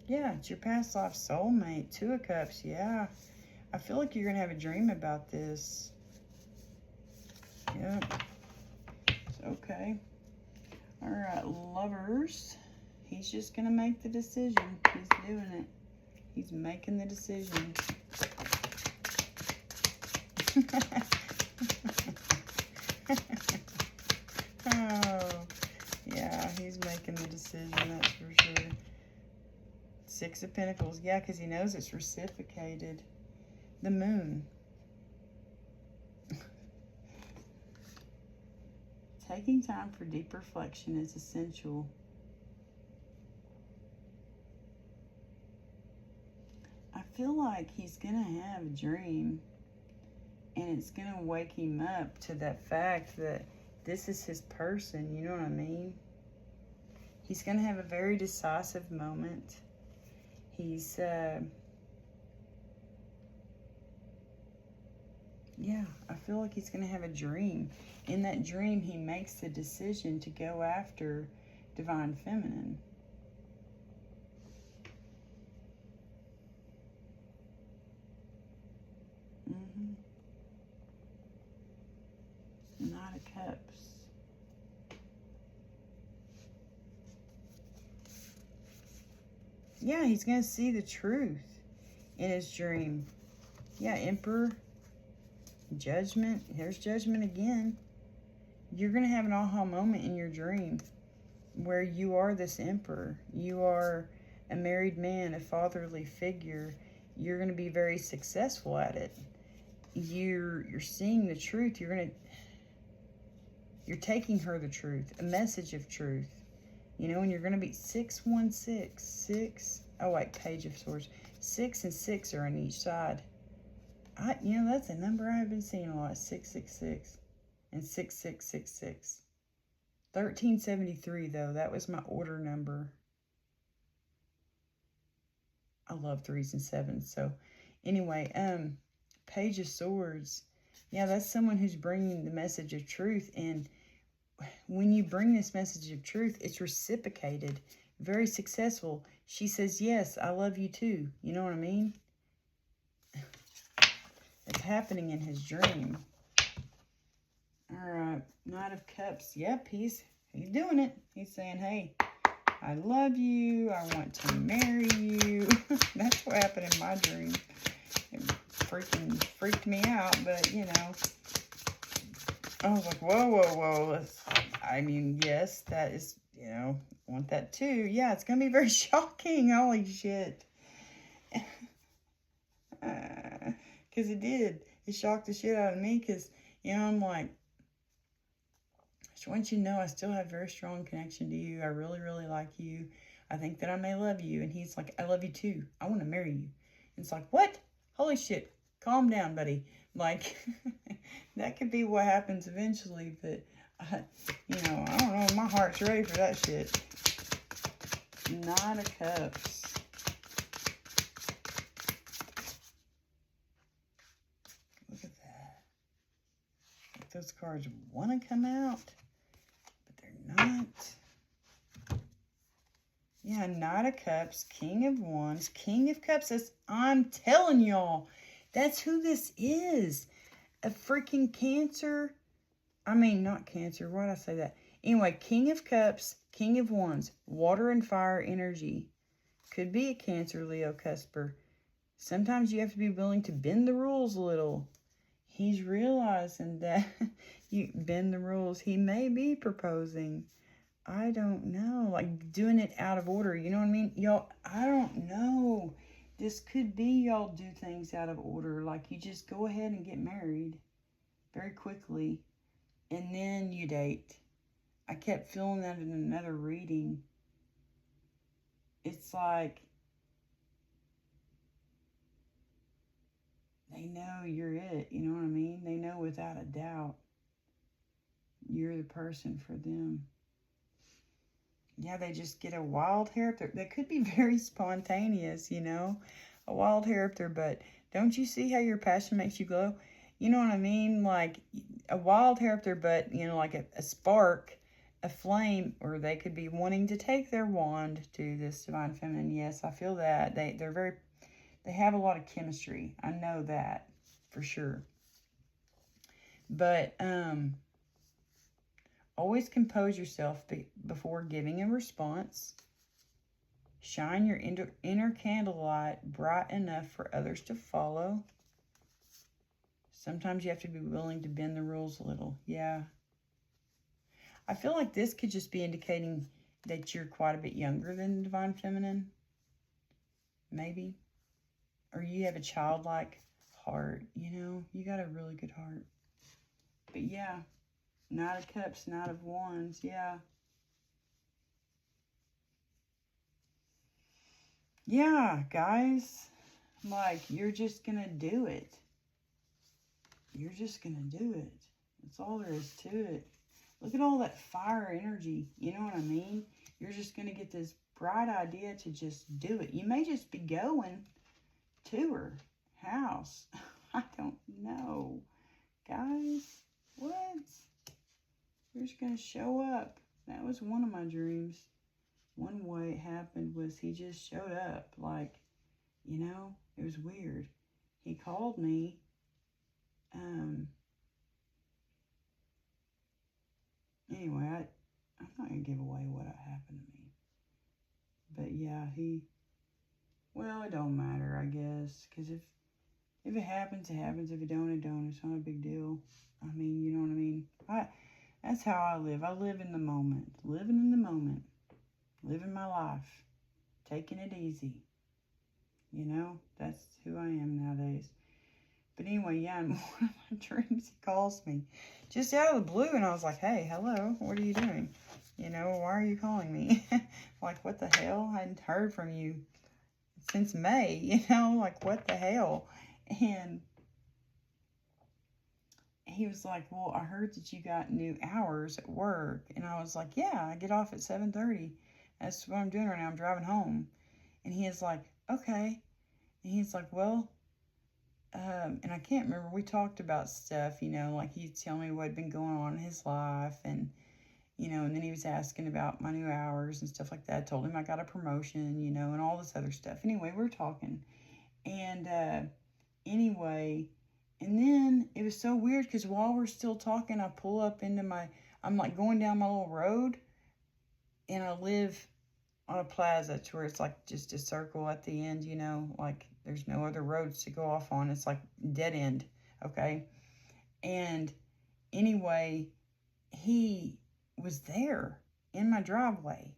Yeah, it's your past life soulmate. 2 of Cups, yeah. I feel like you're going to have a dream about this. Yep. Okay. All right, Lovers. He's just going to make the decision. He's doing it. He's making the decision. Oh, yeah, he's making the decision, that's for sure. 6 of Pentacles. Yeah, because he knows it's reciprocated. The Moon. Taking time for deep reflection is essential. I feel like he's going to have a dream, and it's going to wake him up to that fact that this is his person, you know what I mean? He's going to have a very decisive moment. He's Yeah, I feel like he's going to have a dream. In that dream, he makes the decision to go after Divine Feminine. Knight of Cups. Yeah, he's going to see the truth in his dream. Yeah, Emperor. Judgment. There's Judgment again. You're going to have an aha moment in your dream where you are this emperor. You are a married man, a fatherly figure. You're going to be very successful at it. You're seeing the truth. You're taking her the truth, a message of truth. You know, and you're going to be 616, 6. Oh, wait, Page of Swords. 6 and 6 are on each side. You know, that's a number I've been seeing a lot. 666 and 6666. 1373, though. That was my order number. I love 3s and 7s. So, anyway, Page of Swords. Yeah, that's someone who's bringing the message of truth. And when you bring this message of truth, it's reciprocated. Very successful. She says, yes, I love you too. You know what I mean? It's happening in his dream. All right, Knight of Cups. Yep, he's doing it. He's saying, hey, I love you. I want to marry you. That's what happened in my dream. It freaking freaked me out, but, you know. I was like, whoa, whoa, whoa. I mean, yes, that is, you know, I want that too. Yeah, it's going to be very shocking. Holy shit. Because it did. It shocked the shit out of me because, you know, I'm like, I just want you to know I still have a very strong connection to you. I really, really like you. I think that I may love you. And he's like, I love you too. I want to marry you. And it's like, what? Holy shit. Calm down, buddy. Like, that could be what happens eventually. But, you know, I don't know. My heart's ready for that shit. Knight of Cups. Look at that. Like those cards want to come out, but they're not. Yeah, Knight of Cups, King of Wands, King of Cups. I'm telling y'all, that's who this is. A freaking Cancer. I mean, not Cancer. Why did I say that? Anyway, King of Cups, King of Wands, water and fire energy. Could be a Cancer, Leo, Cusper. Sometimes you have to be willing to bend the rules a little. He's realizing that you bend the rules. He may be proposing. I don't know. Like doing it out of order. You know what I mean? Y'all, I don't know. This could be y'all do things out of order. Like you just go ahead and get married very quickly. And then you date. I kept feeling that in another reading. It's like they know you're it. You know what I mean? They know without a doubt you're the person for them. Yeah, they just get a wild hair up there. They could be very spontaneous, you know, a wild hair up their butt. Don't you see how your passion makes you glow? You know what I mean? Like a wild hair up their butt, you know, like a spark, a flame, or they could be wanting to take their wand to this Divine Feminine. Yes, I feel that. They have a lot of chemistry. I know that for sure. But, always compose yourself before giving a response. Shine your inner candlelight bright enough for others to follow. Sometimes you have to be willing to bend the rules a little. Yeah. I feel like this could just be indicating that you're quite a bit younger than the Divine Feminine. Maybe. Or you have a childlike heart. You know, you got a really good heart. But yeah. Knight of Cups, Knight of Wands, yeah. Yeah, guys. Like, you're just going to do it. You're just going to do it. That's all there is to it. Look at all that fire energy. You know what I mean? You're just going to get this bright idea to just do it. You may just be going to her house. I don't know. guys. What? You're just going to show up. That was one of my dreams. One way it happened was he just showed up. Like, you know, it was weird. He called me. Anyway, I'm not going to give away what happened to me. But yeah, well, it don't matter, I guess. Because if it happens, it happens. If it don't, it don't. It's not a big deal. I mean, you know what I mean? That's how I live. I live in the moment. Living in the moment. Living my life. Taking it easy. You know? That's who I am nowadays. But anyway, yeah, in one of my dreams, he calls me. Just out of the blue, and I was like, hey, hello, what are you doing? You know, why are you calling me? Like, what the hell? I hadn't heard from you since May, you know? Like, what the hell? And he was like, well, I heard that you got new hours at work. And I was like, yeah, I get off at 7:30. That's what I'm doing right now. I'm driving home. And he is like, okay. And he's like, well, and I can't remember. We talked about stuff, you know, like he'd tell me what had been going on in his life. And, you know, and then he was asking about my new hours and stuff like that. I told him I got a promotion, you know, and all this other stuff. Anyway, we were talking. And anyway... And then it was so weird because while we're still talking, I pull up into I'm like going down my little road, and I live on a plaza to where it's like just a circle at the end, you know, like there's no other roads to go off on. It's like dead end, okay? And anyway, he was there in my driveway,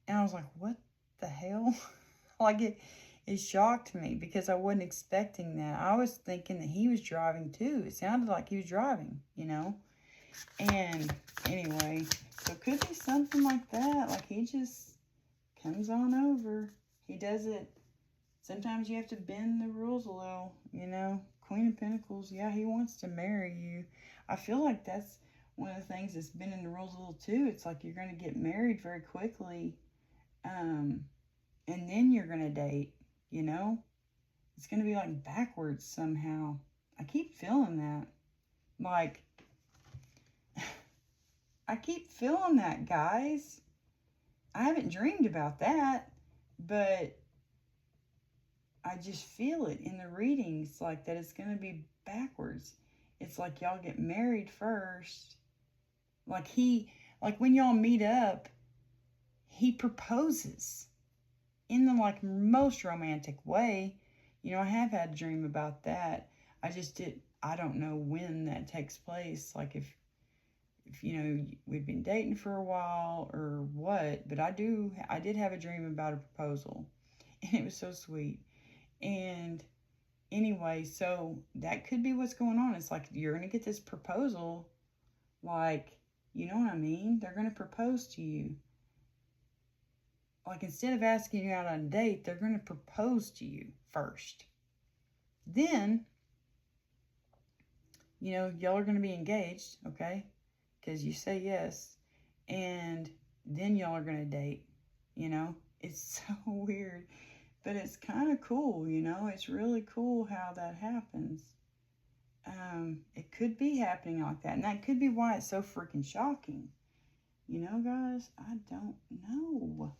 and I was like, what the hell? Like it shocked me because I wasn't expecting that. I was thinking that he was driving too. It sounded like he was driving, you know. And anyway, so it could be something like that. Like he just comes on over. He does it. Sometimes you have to bend the rules a little, you know. Queen of Pentacles, yeah, he wants to marry you. I feel like that's one of the things that's been in the rules a little too. It's like you're going to get married very quickly. And then you're going to date. You know, it's going to be like backwards somehow. I keep feeling that. Like, I keep feeling that, guys. I haven't dreamed about that, but I just feel it in the readings, like that it's going to be backwards. It's like y'all get married first. Like when y'all meet up, he proposes in the like most romantic way. You know, I have had a dream about that. I don't know when that takes place. Like if you know, we've been dating for a while or what, but I did have a dream about a proposal, and it was so sweet. And anyway, so that could be what's going on. It's like you're going to get this proposal, like, you know what I mean? They're going to propose to you. Like, instead of asking you out on a date, they're going to propose to you first. Then, you know, y'all are going to be engaged, okay? Because you say yes. And then y'all are going to date, you know? It's so weird. But it's kind of cool, you know? It's really cool how that happens. It could be happening like that. And that could be why it's so freaking shocking. You know, guys? I don't know.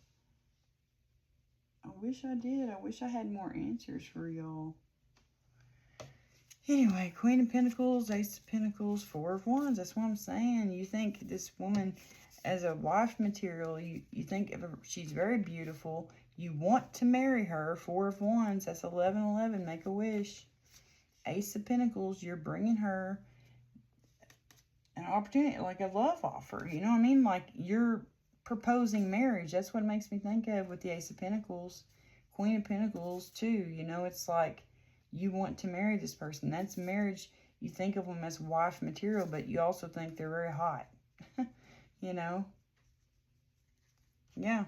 I wish I did. I wish I had more answers for y'all. Anyway, Queen of Pentacles, Ace of Pentacles, Four of Wands. That's what I'm saying. You think this woman as a wife material, you think of her, she's very beautiful. You want to marry her. Four of Wands, that's 1111. Make a wish. Ace of Pentacles, you're bringing her an opportunity, like a love offer. You know what I mean? Like you're proposing marriage. That's what it makes me think of with the Ace of Pentacles. Queen of Pentacles, too. You know, it's like you want to marry this person. That's marriage. You think of them as wife material, but you also think they're very hot. You know? Yeah.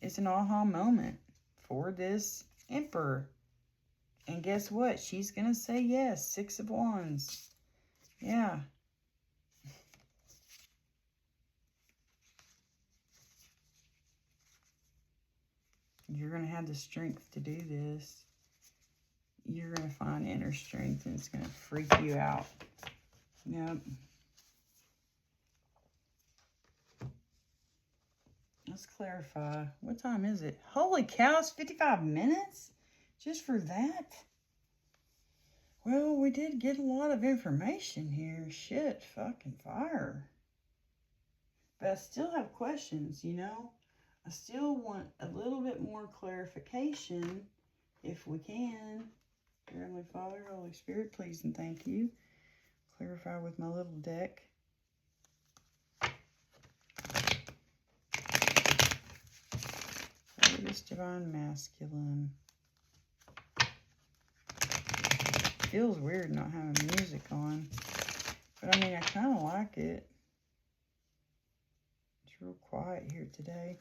It's an aha moment for this Emperor. And guess what? She's going to say yes. Six of Wands. Yeah. You're going to have the strength to do this. You're going to find inner strength, and it's going to freak you out. Yep. Let's clarify. What time is it? Holy cow, it's 55 minutes? Just for that? Well, we did get a lot of information here. Shit, fucking fire. But I still have questions, you know? I still want a little bit more clarification, if we can. Dear Heavenly Father, Holy Spirit, please and thank you. Clarify with my little deck. This Divine Masculine. Feels weird not having music on. But I mean, I kind of like it. It's real quiet here today.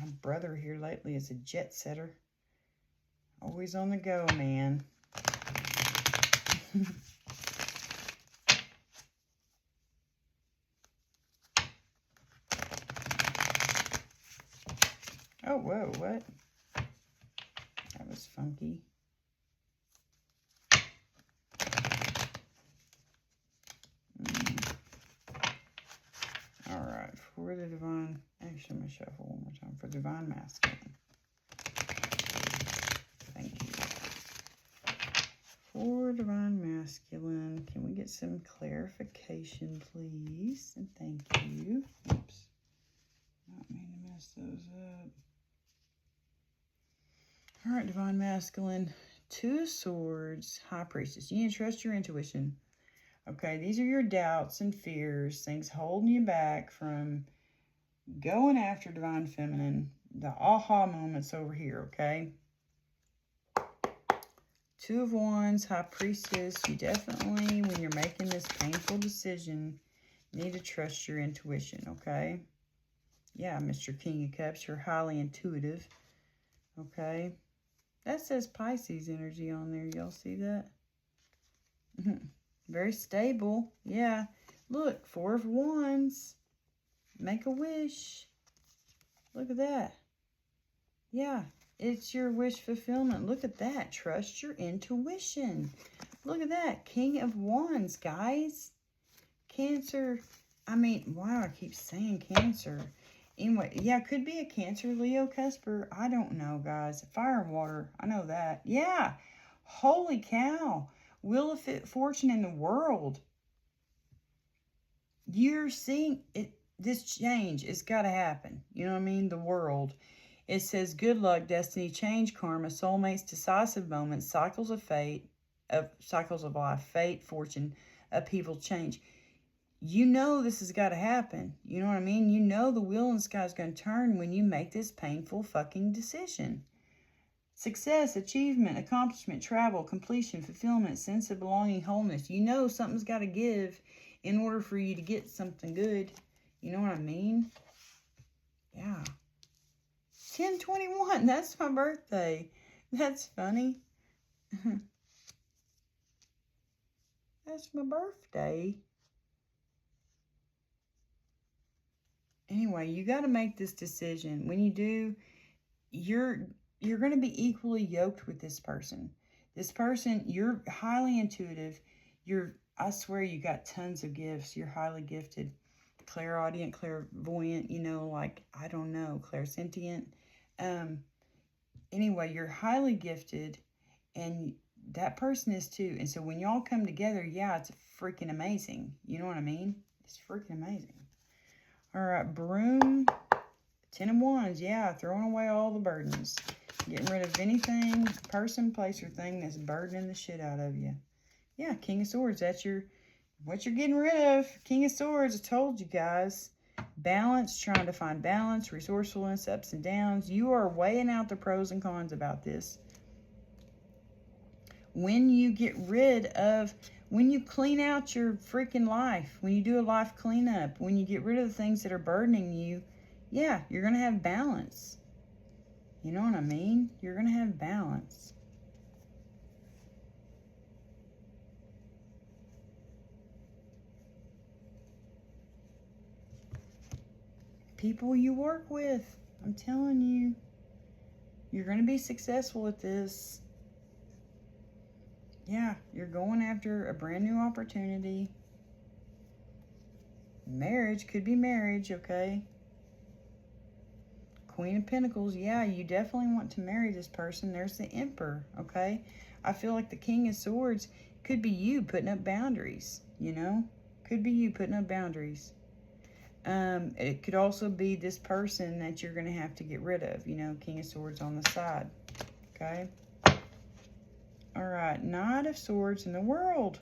My brother here lately is a jet setter. Always on the go, man. Oh, whoa, what? That was funky. All right, for the Divine, actually, I'm going to shuffle one more time. For Divine Masculine. Thank you. For Divine Masculine, can we get some clarification, please? And thank you. Oops. Not mean to mess those up. All right, Divine Masculine. 2 of Swords, High Priestess. You need to trust your intuition. Okay, these are your doubts and fears, things holding you back from going after Divine Feminine. The aha moments over here, okay? 2 of Wands, High Priestess. You definitely, when you're making this painful decision, need to trust your intuition, okay? Yeah, Mr. King of Cups, you're highly intuitive, okay? That says Pisces energy on there. Y'all see that? Very stable. Yeah. Look, 4 of Wands. Make a wish. Look at that. Yeah. It's your wish fulfillment. Look at that. Trust your intuition. Look at that. King of Wands, guys. Cancer. I mean, wow, I keep saying Cancer. Anyway, yeah, could be a Cancer, Leo, Cusper. I don't know, guys. Fire and water. I know that. Yeah. Holy cow. Wheel of Fortune in the world. You're seeing it. This change, it's got to happen. You know what I mean? The world. It says good luck, destiny, change, karma, soulmates, decisive moments, cycles of fate, cycles of life, fate, fortune, upheaval, change. You know this has got to happen. You know what I mean? You know the wheel in the sky is going to turn when you make this painful fucking decision. Success, achievement, accomplishment, travel, completion, fulfillment, sense of belonging, wholeness. You know something's got to give in order for you to get something good. You know what I mean? Yeah. 10/21. That's my birthday. That's funny. That's my birthday. Anyway, you got to make this decision. When you do, you're going to be equally yoked with this person. This person, you're highly intuitive. I swear you got tons of gifts. You're highly gifted. Clairaudient, clairvoyant, you know, like, I don't know, clairsentient. Anyway, you're highly gifted, and that person is too. And so when y'all come together, yeah, it's freaking amazing. You know what I mean? It's freaking amazing. All right, Broom, 10 of Wands. Yeah, throwing away all the burdens. Getting rid of anything, person, place, or thing that's burdening the shit out of you. Yeah, King of Swords. That's what you're getting rid of. King of Swords, I told you guys. Balance, trying to find balance, resourcefulness, ups and downs. You are weighing out the pros and cons about this. When you get rid of, when you clean out your freaking life, when you do a life cleanup, when you get rid of the things that are burdening you, yeah, you're going to have balance. You know what I mean? You're going to have balance. People you work with, I'm telling you, you're going to be successful at this. Yeah, you're going after a brand new opportunity. Marriage, could be marriage, okay? Queen of Pentacles, yeah, you definitely want to marry this person. There's the Emperor, okay? I feel like the King of Swords could be you putting up boundaries, you know? Could be you putting up boundaries. It could also be this person that you're going to have to get rid of, you know, King of Swords on the side, okay? All right, Knight of Swords in the World.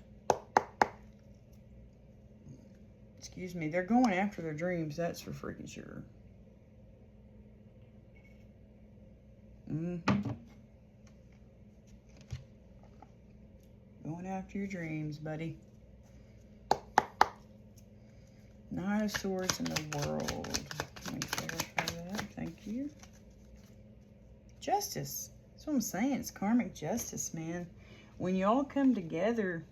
Excuse me, they're going after their dreams, that's for freaking sure. Going after your dreams, buddy. Knight of Swords in the World. Let me clarify that. Thank you. Justice. That's what I'm saying. It's karmic justice, man. When y'all come together,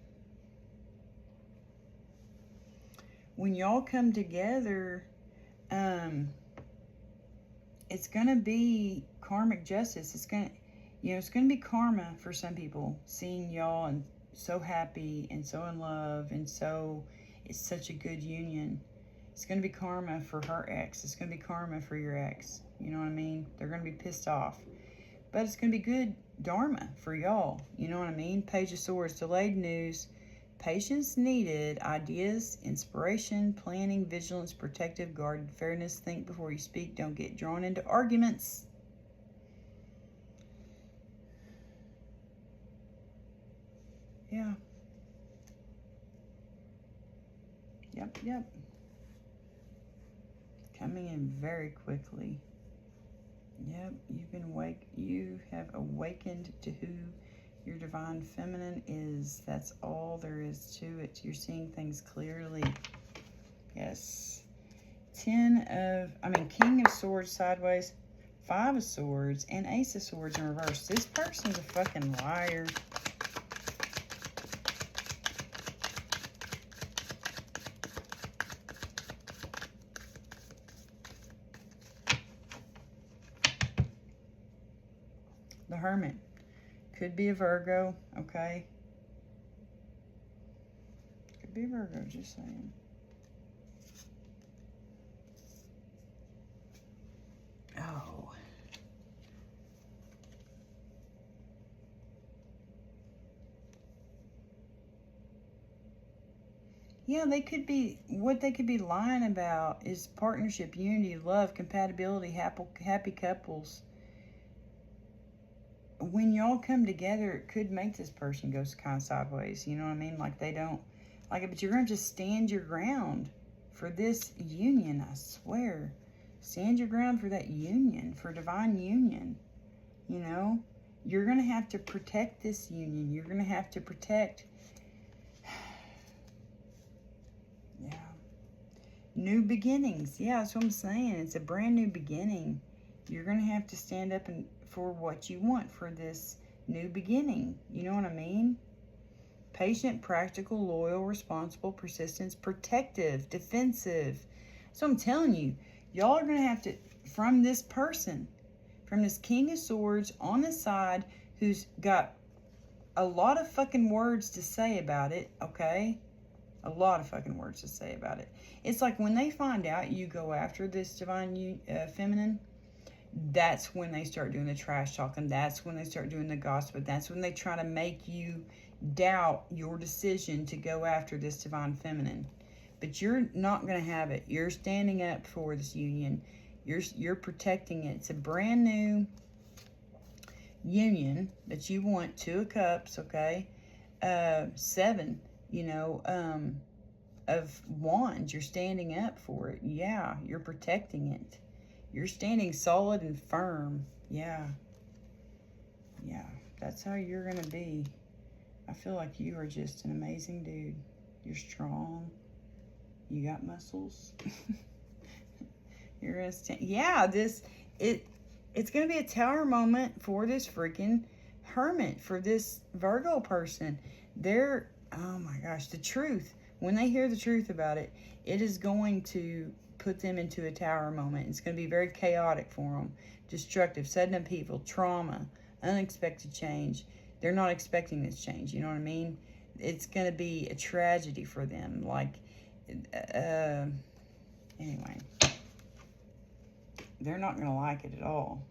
it's gonna be karmic justice. It's gonna, you know, it's gonna be karma for some people, seeing y'all and so happy and so in love and so, it's such a good union. It's gonna be karma for her ex. It's gonna be karma for your ex. You know what I mean? They're gonna be pissed off. But it's gonna be good dharma for y'all. You know what I mean? Page of Swords, delayed news, patience needed, ideas, inspiration, planning, vigilance, protective, guarded, fairness, think before you speak, don't get drawn into arguments. Yeah. Yep. Coming in very quickly. Yep, you have awakened to who your divine feminine is. That's all there is to it. You're seeing things clearly. Yes. King of Swords sideways, Five of Swords, and Ace of Swords in reverse. This person's a fucking liar. The Hermit. Could be a Virgo, okay? Could be a Virgo, just saying. Oh. Yeah, what they could be lying about is partnership, unity, love, compatibility, happy couples. When y'all come together, it could make this person go kind of sideways. You know what I mean? Like they don't like it, but you're going to just stand your ground for this union, I swear. Stand your ground for that union, for divine union. You know? You're going to have to protect this union. You're going to have to protect... Yeah. New beginnings. Yeah, that's what I'm saying. It's a brand new beginning. You're going to have to stand up for what you want for this new beginning. You know what I mean? Patient, practical, loyal, responsible, persistence, protective, defensive. So I'm telling you, y'all are going to have to, from this person, from this King of Swords on the side who's got a lot of fucking words to say about it, okay? A lot of fucking words to say about it. It's like when they find out you go after this divine feminine, that's when they start doing the trash talking. That's when they start doing the gossip. That's when they try to make you doubt your decision to go after this divine feminine. But you're not going to have it. You're standing up for this union. You're protecting it. It's a brand new union that you want. Two of Cups, okay? Seven, you know, of Wands. You're standing up for it. Yeah, you're protecting it. You're standing solid and firm. Yeah. Yeah, that's how you're going to be. I feel like you are just an amazing dude. You're strong. You got muscles. You're going to stand. Yeah, it's going to be a tower moment for this freaking Hermit, for this Virgo person. They're, oh my gosh, the truth. When they hear the truth about it, it is going to put them into a tower moment. It's going to be very chaotic for them. Destructive, sudden upheaval, trauma, unexpected change. they're not expecting this change. You know what I mean? It's going to be a tragedy for them. Like, anyway, they're not going to like it at all.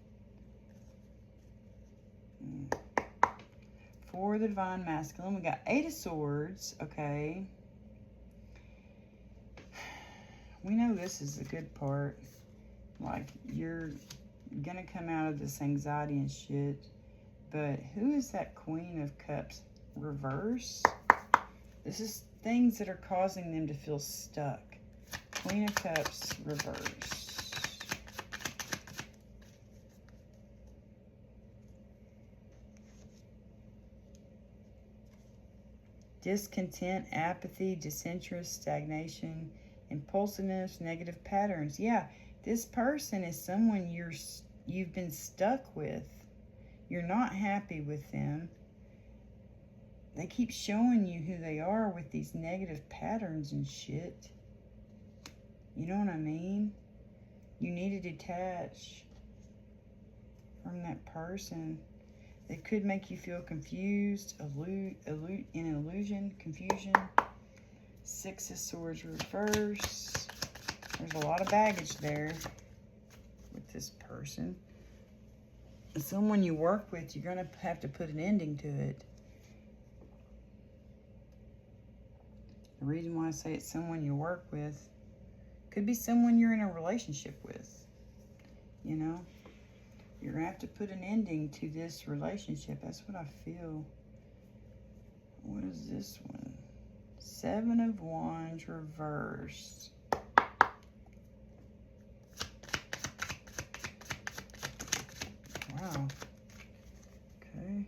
For the Divine Masculine, we got 8 of Swords, okay. We know this is the good part. Like, you're gonna come out of this anxiety and shit. But who is that Queen of Cups? Reverse? This is things that are causing them to feel stuck. Queen of Cups, reverse. Discontent, apathy, disinterest, stagnation, impulsiveness, negative patterns. Yeah, this person is someone you've been stuck with. You're not happy with them. They keep showing you who they are with these negative patterns and shit. You know what I mean? You need to detach from that person. They could make you feel confused, illusion, confusion. 6 of Swords reverse. There's a lot of baggage there with this person. Someone you work with, you're going to have to put an ending to it. The reason why I say it's someone you work with could be someone you're in a relationship with. You know? You're going to have to put an ending to this relationship. That's what I feel. What is this one? 7 of Wands reversed. Wow. Okay.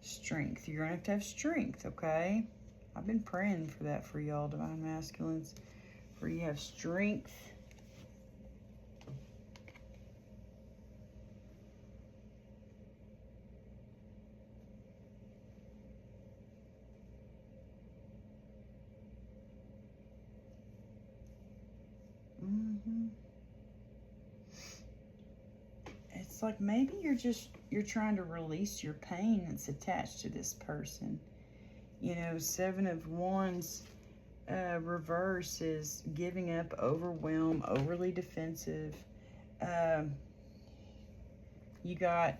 Strength. You're going to have strength, okay? I've been praying for that for y'all, Divine Masculines. Where you have strength. It's like maybe you're trying to release your pain that's attached to this person. You know, 7 of Wands reverse is giving up, overwhelmed, overly defensive. You got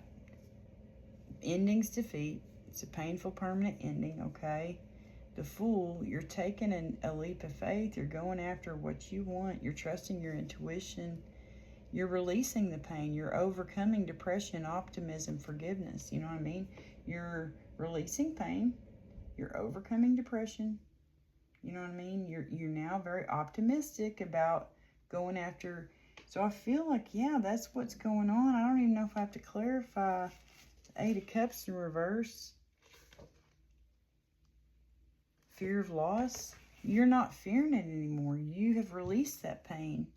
endings defeat. It's a painful permanent ending, okay? The Fool, you're taking a leap of faith. You're going after what you want. You're trusting your intuition. You're releasing the pain. You're overcoming depression, optimism, forgiveness. You know what I mean? You're releasing pain. You're overcoming depression. You know what I mean? You're now very optimistic about going after. So I feel like, yeah, that's what's going on. I don't even know if I have to clarify. 8 of Cups in reverse. Fear of loss. You're not fearing it anymore. You have released that pain.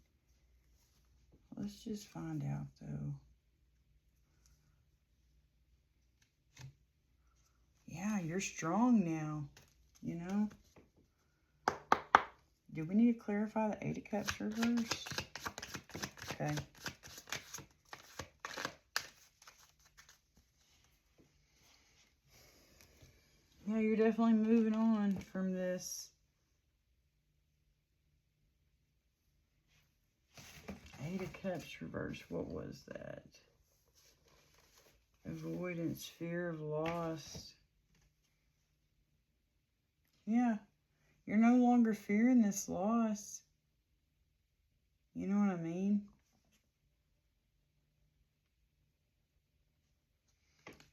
Let's just find out, though. Yeah, you're strong now, you know? Do we need to clarify the 8 of Cups reverse? Okay. Yeah, you're definitely moving on from this. 8 of Cups reverse. What was that? Avoidance, fear of loss. Yeah. You're no longer fearing this loss. You know what I mean?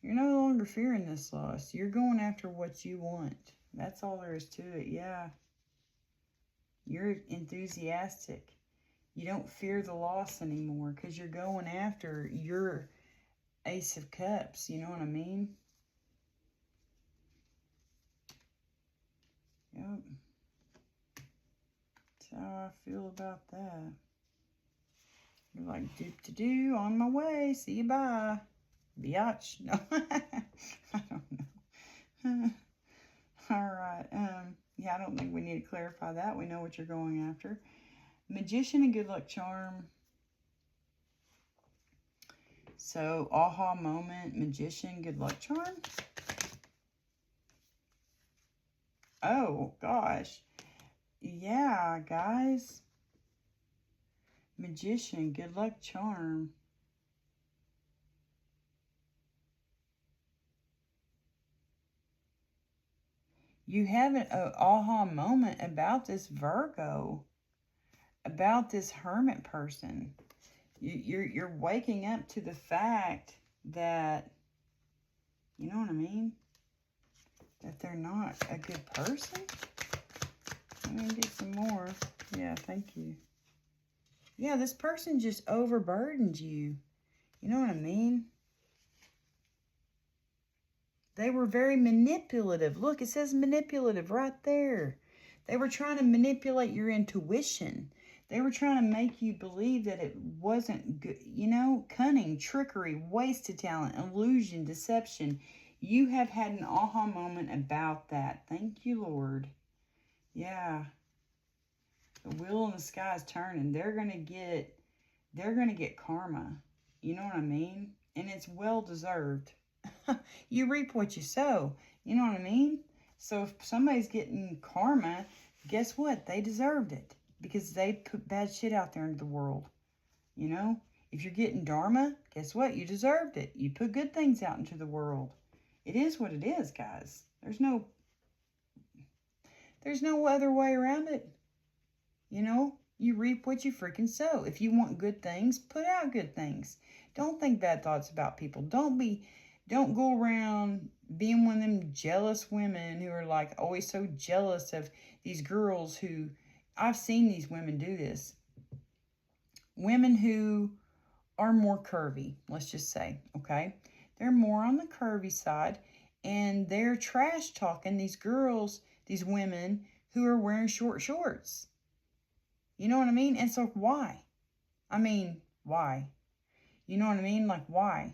You're no longer fearing this loss. You're going after what you want. That's all there is to it, yeah. You're enthusiastic. You don't fear the loss anymore because you're going after your Ace of Cups. You know what I mean? Yep. That's how I feel about that. You're like, do-do-do, on my way. See you, bye. Biatch. No, I don't know. All right. Yeah, I don't think we need to clarify that. We know what you're going after. Magician and good luck charm. So, aha moment, magician, good luck charm. Oh, gosh. Yeah, guys. Magician, good luck charm. You have an aha moment about this Virgo, about this hermit person. You're waking up to the fact that, you know what I mean? That they're not a good person. Let me get some more. Yeah, thank you. Yeah, this person just overburdened you. You know what I mean? They were very manipulative. Look, it says manipulative right there. They were trying to manipulate your intuition. They were trying to make you believe that it wasn't good. You know, cunning, trickery, wasted talent, illusion, deception. You have had an aha moment about that. Thank you, Lord. Yeah. The wheel in the sky is turning. They're gonna get karma. You know what I mean? And it's well deserved. You reap what you sow. You know what I mean? So if somebody's getting karma, guess what? They deserved it because they put bad shit out there into the world. You know? If you're getting dharma, guess what? You deserved it. You put good things out into the world. It is what it is, guys. There's no other way around it. You know? You reap what you freaking sow. If you want good things, put out good things. Don't think bad thoughts about people. Don't go around being one of them jealous women who are like always so jealous of these girls who, I've seen these women do this. Women who are more curvy, let's just say, okay? They're more on the curvy side, and they're trash talking these girls, these women who are wearing short shorts. You know what I mean? And so why? I mean, why? You know what I mean? Like, why?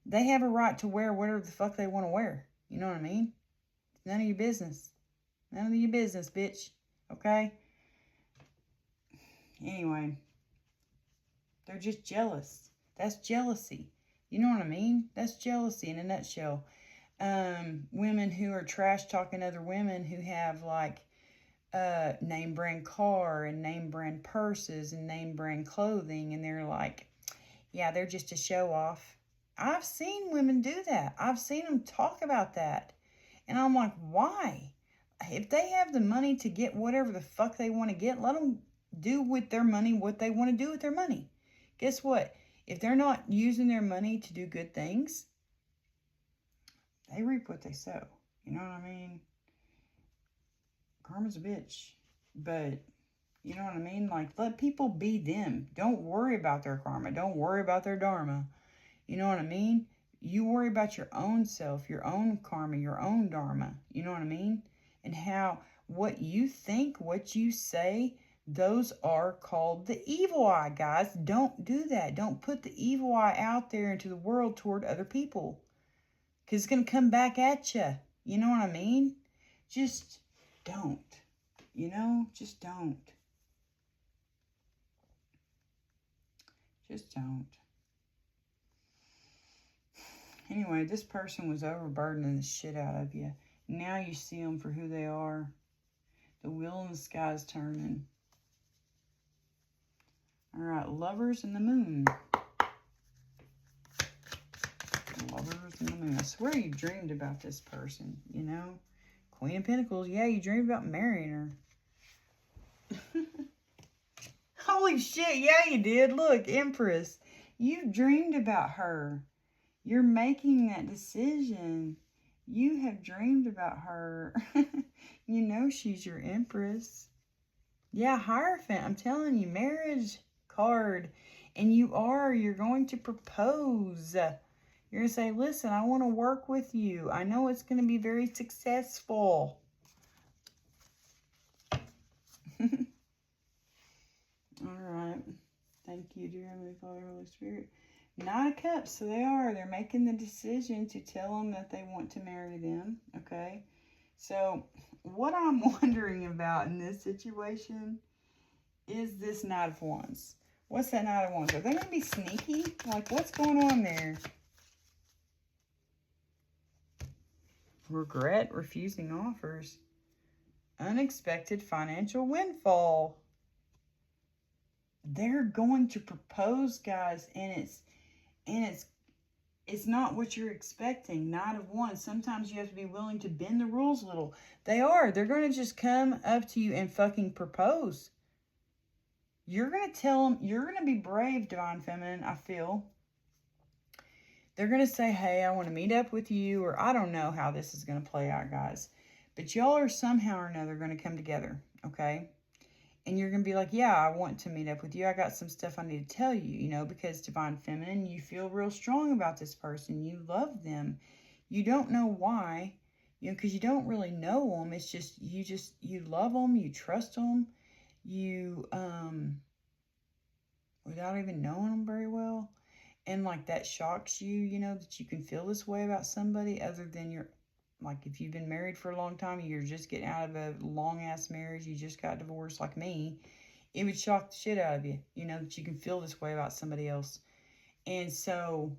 They have a right to wear whatever the fuck they want to wear. You know what I mean? It's none of your business. None of your business, bitch. Okay? Anyway. They're just jealous. That's jealousy. You know what I mean? That's jealousy in a nutshell. Women who are trash talking other women who have like name brand car and name brand purses and name brand clothing, and they're like, yeah, they're just a show off. I've seen women do that. I've seen them talk about that. And I'm like, why? If they have the money to get whatever the fuck they want to get, let them do with their money what they want to do with their money. Guess what? If they're not using their money to do good things, they reap what they sow. You know what I mean? Karma's a bitch. But, you know what I mean? Like, let people be them. Don't worry about their karma. Don't worry about their dharma. You know what I mean? You worry about your own self, your own karma, your own dharma. You know what I mean? And how what you think, what you say, those are called the evil eye, guys. Don't do that. Don't put the evil eye out there into the world toward other people. Because it's going to come back at you. You know what I mean? Just don't. You know? Just don't. Just don't. Anyway, this person was overburdening the shit out of you. Now you see them for who they are. The wheel in the sky is turning. All right, lovers and the moon. Lovers and the moon. I swear you dreamed about this person, you know? Queen of Pentacles. Yeah, you dreamed about marrying her. Holy shit, yeah, you did. Look, Empress. You dreamed about her. You're making that decision. You have dreamed about her. You know she's your Empress. Yeah, Hierophant. I'm telling you, marriage card. And you're going to propose. You're going to say, listen, I want to work with you. I know it's going to be very successful. All right. Thank you, dear Heavenly Father, Holy Spirit. Nine of Cups, so they're making the decision to tell them that they want to marry them, okay? So, what I'm wondering about in this situation is this Knight of Wands. What's that Knight of Wands? Are they going to be sneaky? Like, what's going on there? Regret refusing offers. Unexpected financial windfall. They're going to propose, guys, and it's not what you're expecting. Knight of Wands. Sometimes you have to be willing to bend the rules a little. They're going to just come up to you and fucking propose. You're going to tell them, you're going to be brave, Divine Feminine, I feel. They're going to say, hey, I want to meet up with you, or I don't know how this is going to play out, guys. But y'all are somehow or another going to come together, okay? And you're going to be like, yeah, I want to meet up with you. I got some stuff I need to tell you, you know, because Divine Feminine, you feel real strong about this person. You love them. You don't know why, you know, because you don't really know them. It's just, you love them. You trust them. You, without even knowing them very well. And, like, that shocks you, you know, that you can feel this way about somebody other than your, like, if you've been married for a long time, you're just getting out of a long-ass marriage, you just got divorced like me, it would shock the shit out of you, you know, that you can feel this way about somebody else. And so,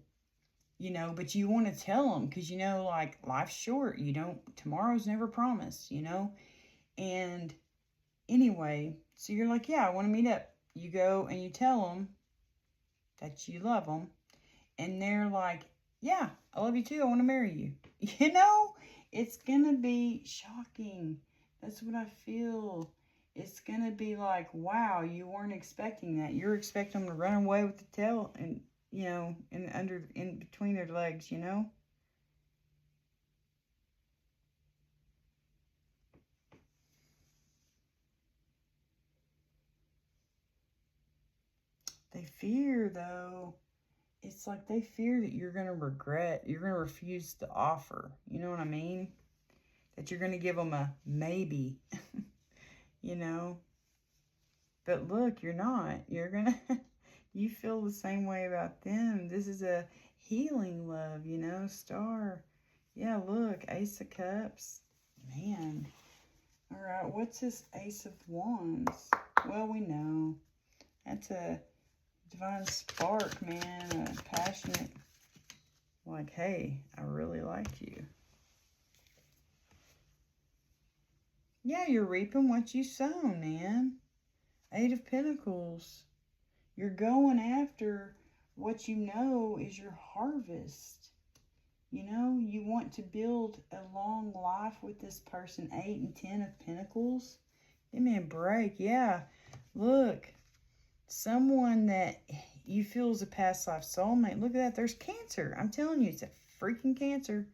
you know, but you want to tell them because, you know, like, life's short. You don't, tomorrow's never promised, you know. And anyway, so you're like, yeah, I want to meet up. You go and you tell them that you love them. And they're like, yeah, I love you too. I want to marry you. You know, it's going to be shocking. That's what I feel. It's going to be like, wow, you weren't expecting that. You're expecting them to run away with the tail and, you know, in between their legs, you know. They fear, though. It's like they fear that you're going to regret. You're going to refuse the offer. You know what I mean? That you're going to give them a maybe. You know? But look, you're not. You're going to... You feel the same way about them. This is a healing love, you know? Star. Yeah, look. Ace of Cups. Man. All right. What's this Ace of Wands? Well, we know. That's a divine spark, man. A passionate, like, hey, I really like you. Yeah, you're reaping what you sow, man. 8 of Pentacles. You're going after what you know is your harvest. You know, you want to build a long life with this person. 8 and 10 of Pentacles. Give me a break. Yeah, look. Someone that you feel is a past life soulmate. Look at that. There's Cancer. I'm telling you, it's a freaking Cancer.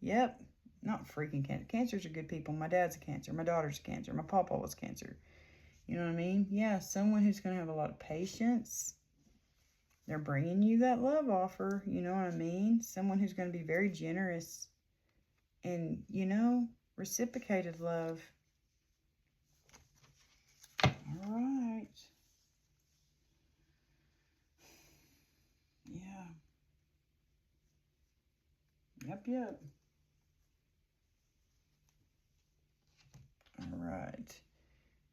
Yep. Not freaking Cancer. Cancers are good people. My dad's a Cancer. My daughter's a Cancer. My papa was Cancer. You know what I mean? Yeah, someone who's going to have a lot of patience. They're bringing you that love offer. You know what I mean? Someone who's going to be very generous. And, you know, reciprocated love. All right. Yeah. Yep. All right.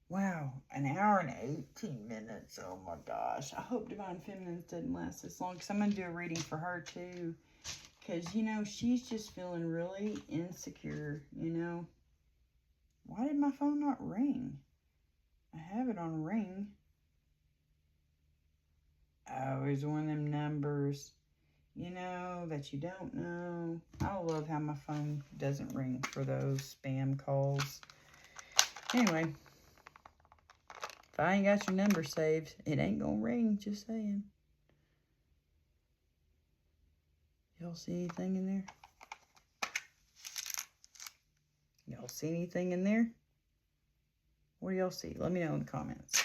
Wow, an hour and 18 minutes. Oh my gosh. I hope Divine Feminine doesn't last this long because I'm going to do a reading for her too. Because, you know, she's just feeling really insecure, you know. Why did my phone not ring? I have it on ring. Oh, it's one of them numbers, you know, that you don't know. I love how my phone doesn't ring for those spam calls. Anyway, if I ain't got your number saved, it ain't gonna ring, just saying. Y'all see anything in there? Y'all see anything in there? What do y'all see? Let me know in the comments.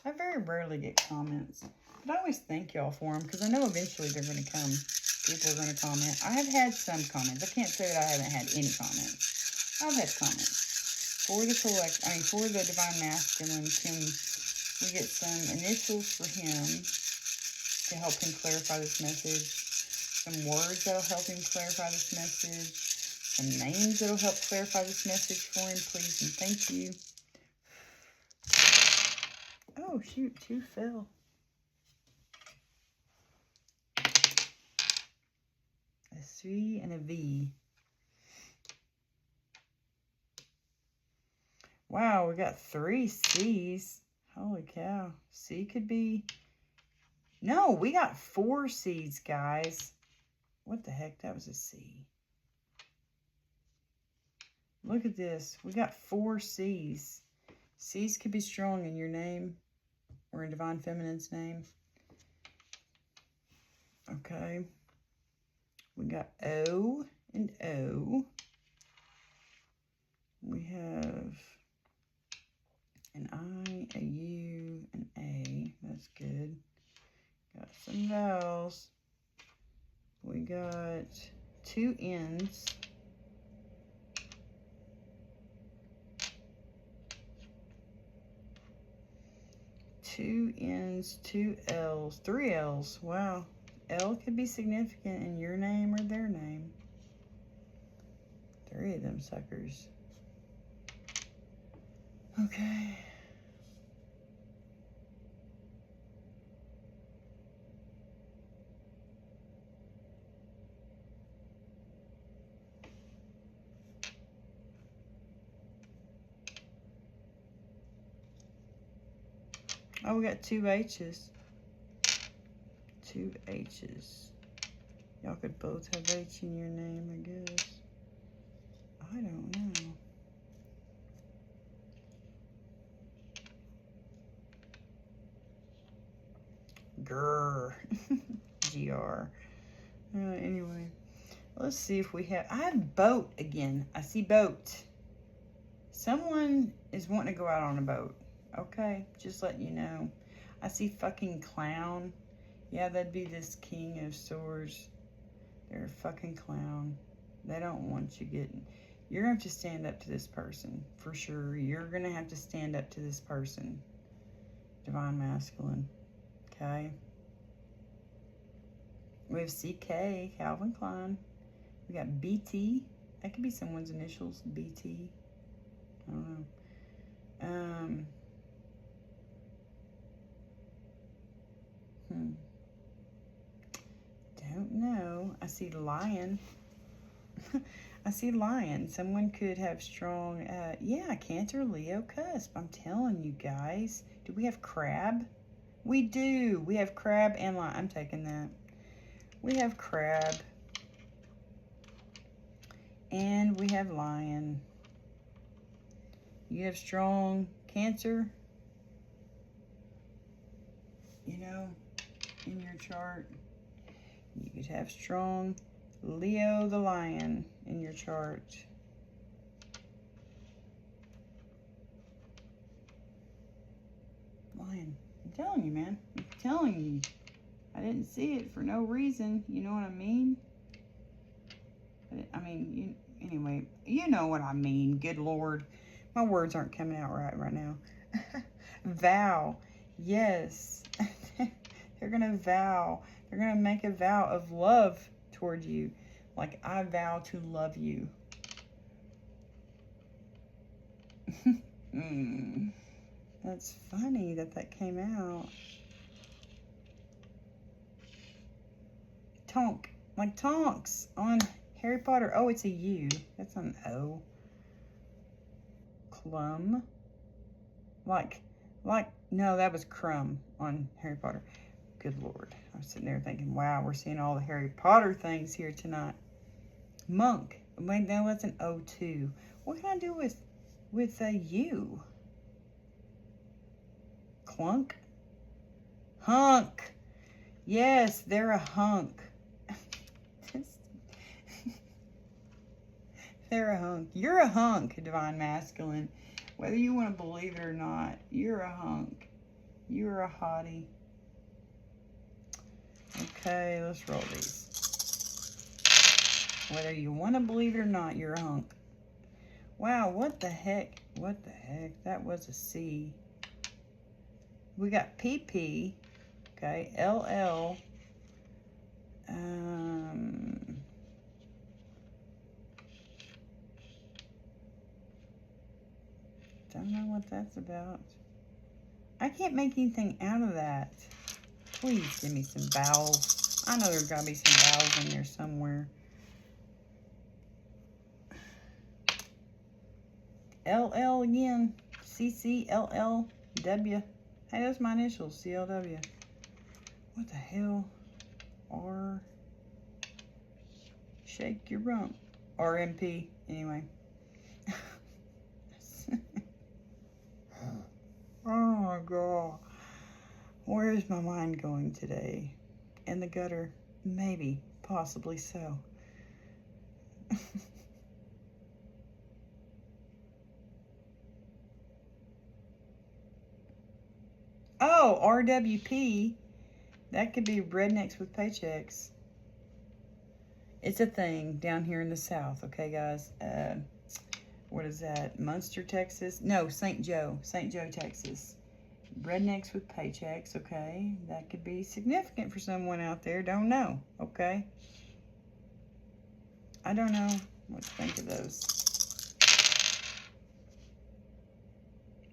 I very rarely get comments, but I always thank y'all for them because I know eventually they're going to come. People are going to comment. I have had some comments. I can't say that I haven't had any comments. I've had comments. For the for the Divine Masculine, can we get some initials for him to help him clarify this message? Some words that'll help him clarify this message? Some names that'll help clarify this message for him, please and thank you. Oh, shoot, 2 fell. A 3 and a V. Wow, we got 3 C's. Holy cow. C could be... No, we got 4 C's, guys. What the heck? That was a C. Look at this. We got 4 C's. C's could be strong in your name or in Divine Feminine's name. Okay. We got O and O. We have an I, a U, an A. That's good. Got some vowels. We got 2 N's. 2 N's, 2 L's, 3 L's. Wow. L could be significant in your name or their name. 3 of them suckers. Okay. Oh, we got 2 H's. 2 H's. Y'all could both have H in your name, I guess. I don't know. Grr. GR. Anyway, let's see if we have... I have boat again. I see boat. Someone is wanting to go out on a boat. Okay, just letting you know. I see fucking clown. Yeah, that'd be this King of Swords. They're a fucking clown. They don't want you getting... You're going to have to stand up to this person. For sure. You're going to have to stand up to this person. Divine Masculine. Okay. We have CK, Calvin Klein. We got BT. That could be someone's initials. BT. I don't know. Don't know. I see lion. I see lion. Someone could have strong, yeah, Cancer, Leo, cusp. I'm telling you guys. Do we have crab? We do. We have crab and lion. I'm taking that. We have crab. And we have lion. You have strong Cancer, you know, in your chart. You could have strong Leo the lion in your chart. Lion. I'm telling you, man. I'm telling you. I didn't see it for no reason. You know what I mean? I mean, anyway, you know what I mean. Good Lord. My words aren't coming out right now. Vow. Yes. They're going to vow. They're going to make a vow of love toward you. Like, I vow to love you. That's funny that came out. Tonk. Like Tonks on Harry Potter. Oh, it's a U. That's an O. Clum. Like, no, that was crumb on Harry Potter. Good Lord. I was sitting there thinking, wow, we're seeing all the Harry Potter things here tonight. Monk. Wait, no, that's an O2. What can I do with a U? Clunk. Hunk. Yes, they're a hunk. They're a hunk. You're a hunk, Divine Masculine. Whether you want to believe it or not, you're a hunk. You're a hottie. Okay, let's roll these. Whether you want to believe it or not, you're a hunk. Wow, what the heck? What the heck? That was a C. We got PP. Okay, LL. Don't know what that's about. I can't make anything out of that. Please give me some vowels. I know there's got to be some vowels in there somewhere. LL again. CCLLW. Hey, that's my initials. CLW. What the hell? R. Shake your rump. RMP. Anyway. Oh my God. Where is my mind going today? In the gutter? Maybe. Possibly so. Oh, RWP. That could be rednecks with paychecks. It's a thing down here in the South, okay, guys? What is that? Munster, Texas? No, St. Joe, Texas. Rednecks with paychecks, okay? That could be significant for someone out there. Don't know, okay? I don't know what to think of those.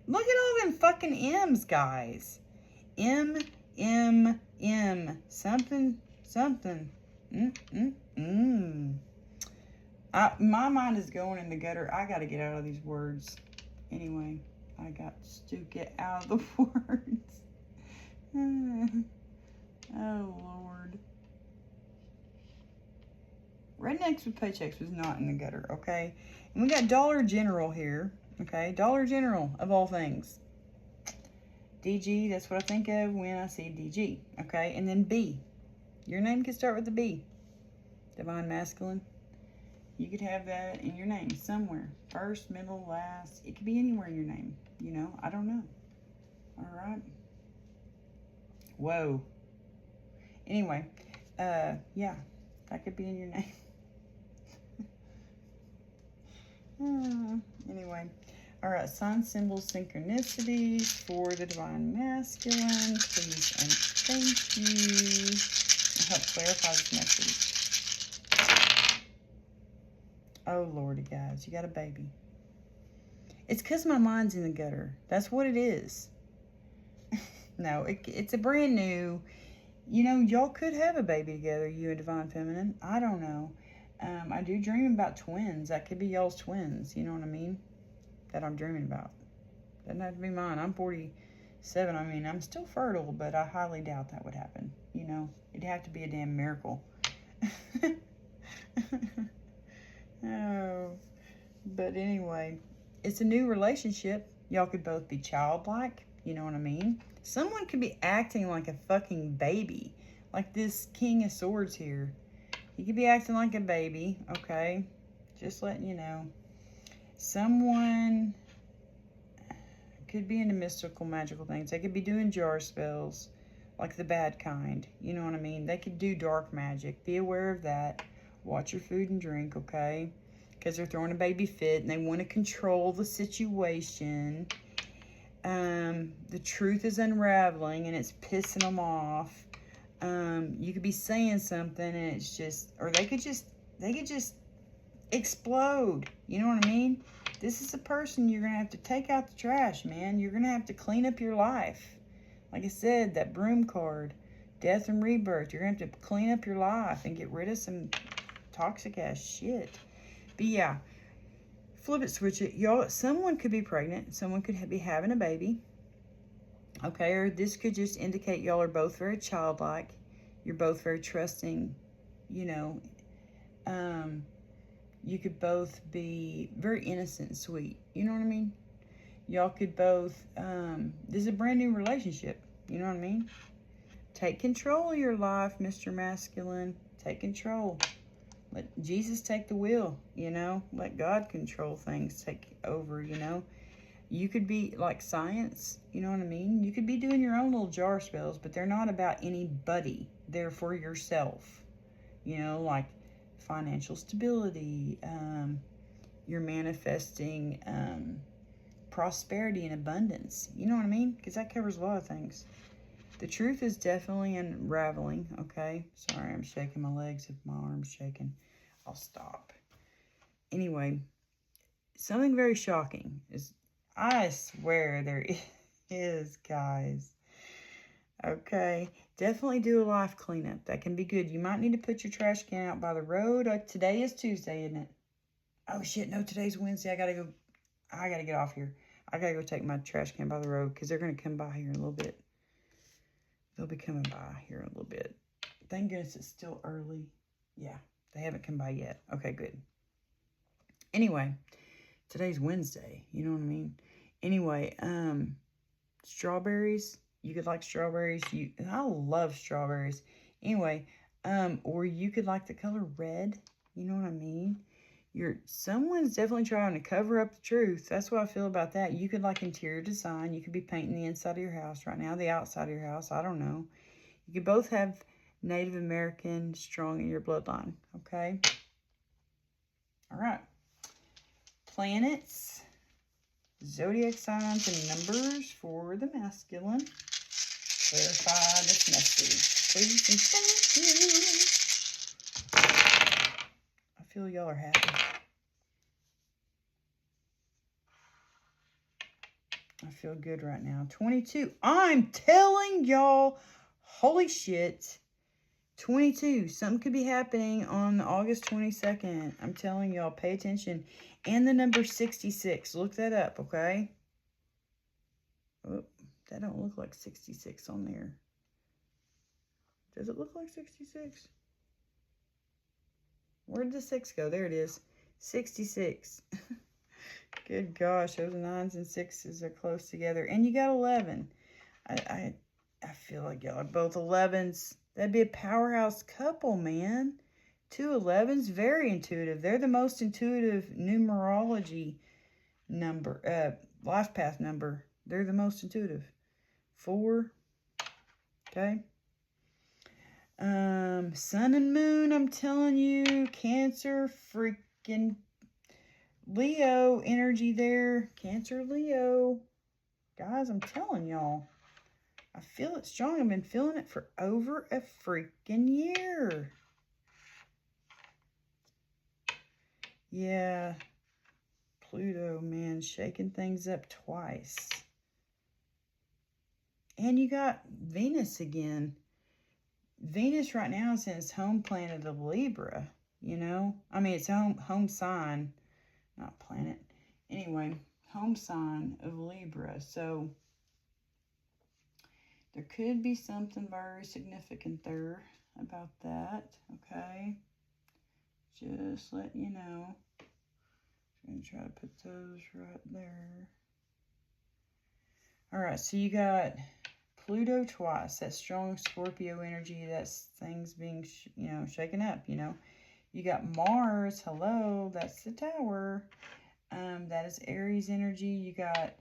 Look at all them fucking M's, guys. M. Something. My mind is going in the gutter. I got to get out of these words. Anyway, I got to get out of the words. Oh, Lord. Rednecks with paychecks was not in the gutter, okay? And we got Dollar General here, okay? Dollar General, of all things. DG, that's what I think of when I see DG, okay? And then B. Your name could start with a B. Divine Masculine. You could have that in your name somewhere. First, middle, last. It could be anywhere in your name. You know, I don't know. All right. Whoa. Anyway, yeah, that could be in your name. Anyway. All right, sign symbols, synchronicities for the Divine Masculine. Please and thank you. I'll help clarify this message. Oh, Lordy, guys, you got a baby. It's because my mind's in the gutter. That's what it is. No, it's a brand new, you know, y'all could have a baby together, you and Divine Feminine. I don't know. I do dream about twins. That could be y'all's twins, you know what I mean? That I'm dreaming about. Doesn't have to be mine. I'm 47. I mean, I'm still fertile, but I highly doubt that would happen. You know, it'd have to be a damn miracle. Oh, but anyway, it's a new relationship. Y'all could both be childlike. You know what I mean? Someone could be acting like a fucking baby. Like this King of Swords here. He could be acting like a baby, okay? Just letting you know. Someone could be into mystical, magical things. They could be doing jar spells, like the bad kind. You know what I mean? They could do dark magic. Be aware of that. Watch your food and drink, okay? Because they're throwing a baby fit and they want to control the situation. The truth is unraveling and it's pissing them off. You could be saying something and it's just, or they could just explode. You know what I mean? This is a person you're going to have to take out the trash, man. You're going to have to clean up your life. Like I said, that broom card, death and rebirth. You're going to have to clean up your life and get rid of some toxic ass shit. But yeah, flip it, switch it. Y'all, someone could be pregnant. Someone could be having a baby. Okay, or this could just indicate y'all are both very childlike. You're both very trusting, you know. You could both be very innocent and sweet. You know what I mean? Y'all could both, this is a brand new relationship. You know what I mean? Take control of your life, Mr. Masculine. Take control. Let Jesus take the wheel, you know? Let God control things, take over, you know? You could be like science, you know what I mean? You could be doing your own little jar spells, but they're not about anybody. They're for yourself. You know, like financial stability. You're manifesting prosperity and abundance. You know what I mean? Because that covers a lot of things. The truth is definitely unraveling, okay? Sorry, I'm shaking my legs if my arm's shaking. I'll stop. Anyway, something very shocking is, I swear there is, guys. Okay, definitely do a life cleanup. That can be good. You might need to put your trash can out by the road. Today is Tuesday, isn't it? Oh, shit, no, today's Wednesday. I I got to get off here. I got to go take my trash can by the road because they're going to come by here in a little bit. They'll be coming by here in a little bit. Thank goodness it's still early. Yeah, they haven't come by yet. Okay, good. Anyway, today's Wednesday. You know what I mean? Anyway, strawberries. You could like strawberries. I love strawberries. Anyway, or you could like the color red. You know what I mean? Someone's definitely trying to cover up the truth. That's what I feel about that. You could like interior design. You could be painting the inside of your house right now, the outside of your house. I don't know. You could both have Native American strong in your bloodline. Okay? All right. Planets, zodiac signs, and numbers for the masculine. Clarify this message, please and thank you. I feel y'all are happy. I feel good right now. 22. I'm telling y'all, holy shit. 22. Something could be happening on August 22nd. I'm telling y'all, pay attention. And the number 66. Look that up, okay? Oh, that don't look like 66 on there. Does it look like 66? Where did the 6 go? There it is. 66. Good gosh, those 9s and 6s are close together. And you got 11. I feel like y'all are both 11s. That'd be a powerhouse couple, man. 2 11s, very intuitive. They're the most intuitive numerology number, life path number. They're the most intuitive. 4, okay. Sun and moon, I'm telling you, Cancer, freaking Leo energy there. Cancer, Leo. Guys, I'm telling y'all. I feel it strong. I've been feeling it for over a freaking year. Yeah. Pluto, man, shaking things up twice. And you got Venus again. Venus right now is in its home planet of Libra, you know? I mean, it's home sign, not planet. Anyway, home sign of Libra. So there could be something very significant there about that, okay? Just letting you know. I'm going to try to put those right there. All right, so you got Pluto twice. That strong Scorpio energy. That's things being, shaken up, You got Mars. Hello, that's the Tower. That is Aries energy. You got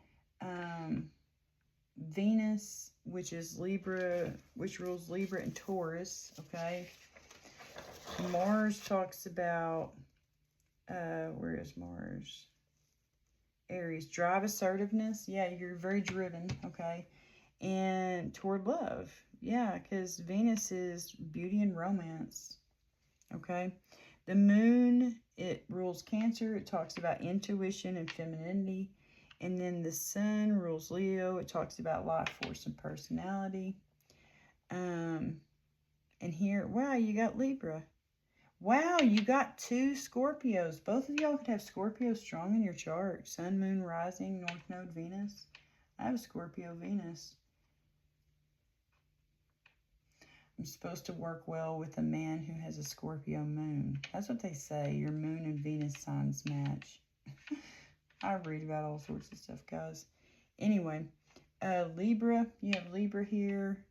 Venus, which is Libra, which rules Libra and Taurus, okay? Mars talks about, where is Mars? Aries, drive, assertiveness. Yeah, you're very driven, okay? And toward love. Yeah, because Venus is beauty and romance, okay? The moon, it rules Cancer. It talks about intuition and femininity. And then the sun rules Leo. It talks about life force and personality. And here, wow, you got Libra. Wow, you got 2 Scorpios. Both of y'all could have Scorpio strong in your chart. Sun, moon, rising, north node, Venus. I have a Scorpio Venus. I'm supposed to work well with a man who has a Scorpio moon. That's what they say. Your moon and Venus signs match. I read about all sorts of stuff, guys. Anyway, Libra. You have Libra here.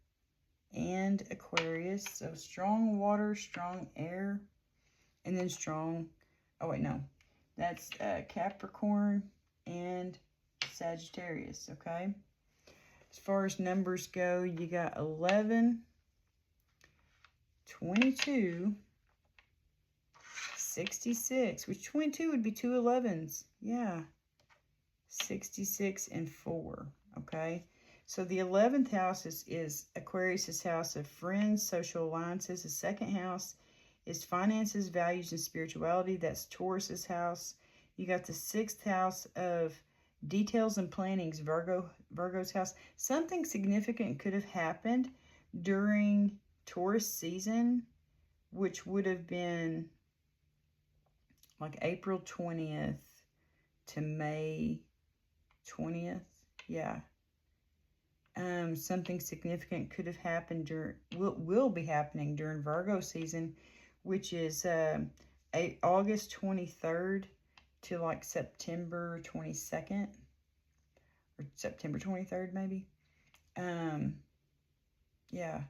And Aquarius. So strong water, strong air. And then strong. Oh, wait, no. That's Capricorn and Sagittarius, okay? As far as numbers go, you got 11, 22, 66, which 22 would be 2 11s. Yeah. 66 and 4, okay? So the 11th house is Aquarius' house of friends, social alliances. The second house is finances, values, and spirituality. That's Taurus' house. You got the 6th house of details and plannings, Virgo's house. Something significant could have happened during Taurus season, which would have been like April 20th to May 20th. Yeah. Something significant could have happened will be happening during Virgo season, which is August 23rd to like September 22nd or September 23rd maybe. Yeah.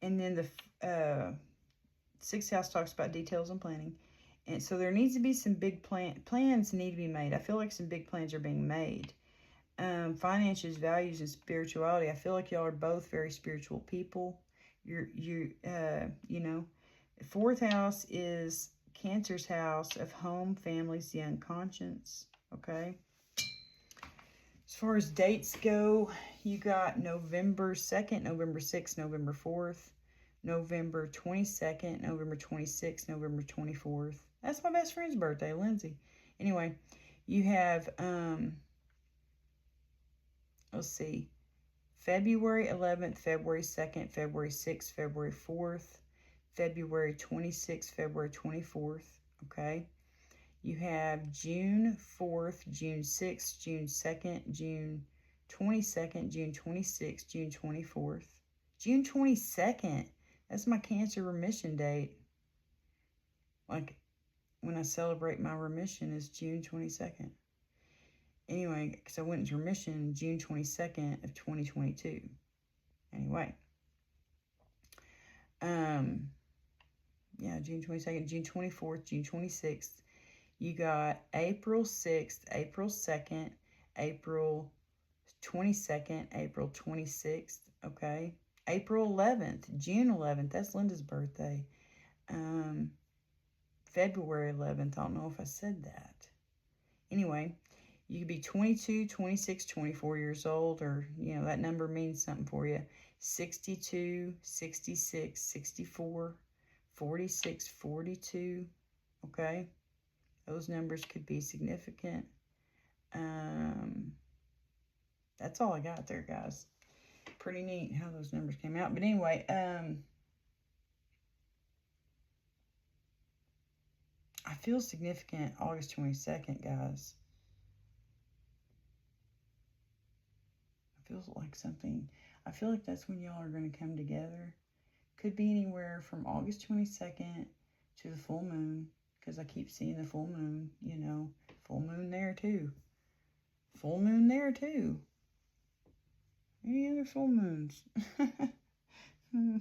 And then the 6th house talks about details and planning. And so there needs to be some big plans need to be made. I feel like some big plans are being made. Finances, values, and spirituality. I feel like y'all are both very spiritual people. You know, 4th house is Cancer's house of home, families, the unconscious. Okay. As far as dates go, you got November 2nd, November 6th, November 4th, November 22nd, November 26th, November 24th. That's my best friend's birthday, Lindsay. Anyway, you have, let's see, February 11th, February 2nd, February 6th, February 4th, February 26th, February 24th, okay? You have June 4th, June 6th, June 2nd, June 22nd, June 26th, June 24th. June 22nd, that's my Cancer remission date. Like, when I celebrate my remission is June 22nd. Anyway, because I went into remission June 22nd of 2022. Anyway. Yeah, June 22nd, June 24th, June 26th. You got April 6th, April 2nd, April 22nd, April 26th, okay? April 11th, June 11th, that's Linda's birthday. February 11th, I don't know if I said that. Anyway, you could be 22, 26, 24 years old, or, you know, that number means something for you. 62, 66, 64, 46, 42, okay? Those numbers could be significant. That's all I got there, guys. Pretty neat how those numbers came out. But anyway, I feel significant August 22nd, guys. Feels like something. I feel like that's when y'all are going to come together. Could be anywhere from August 22nd to the full moon, because I keep seeing the full moon, you know. Full moon there too. Full moon there too. Any other full moons? No.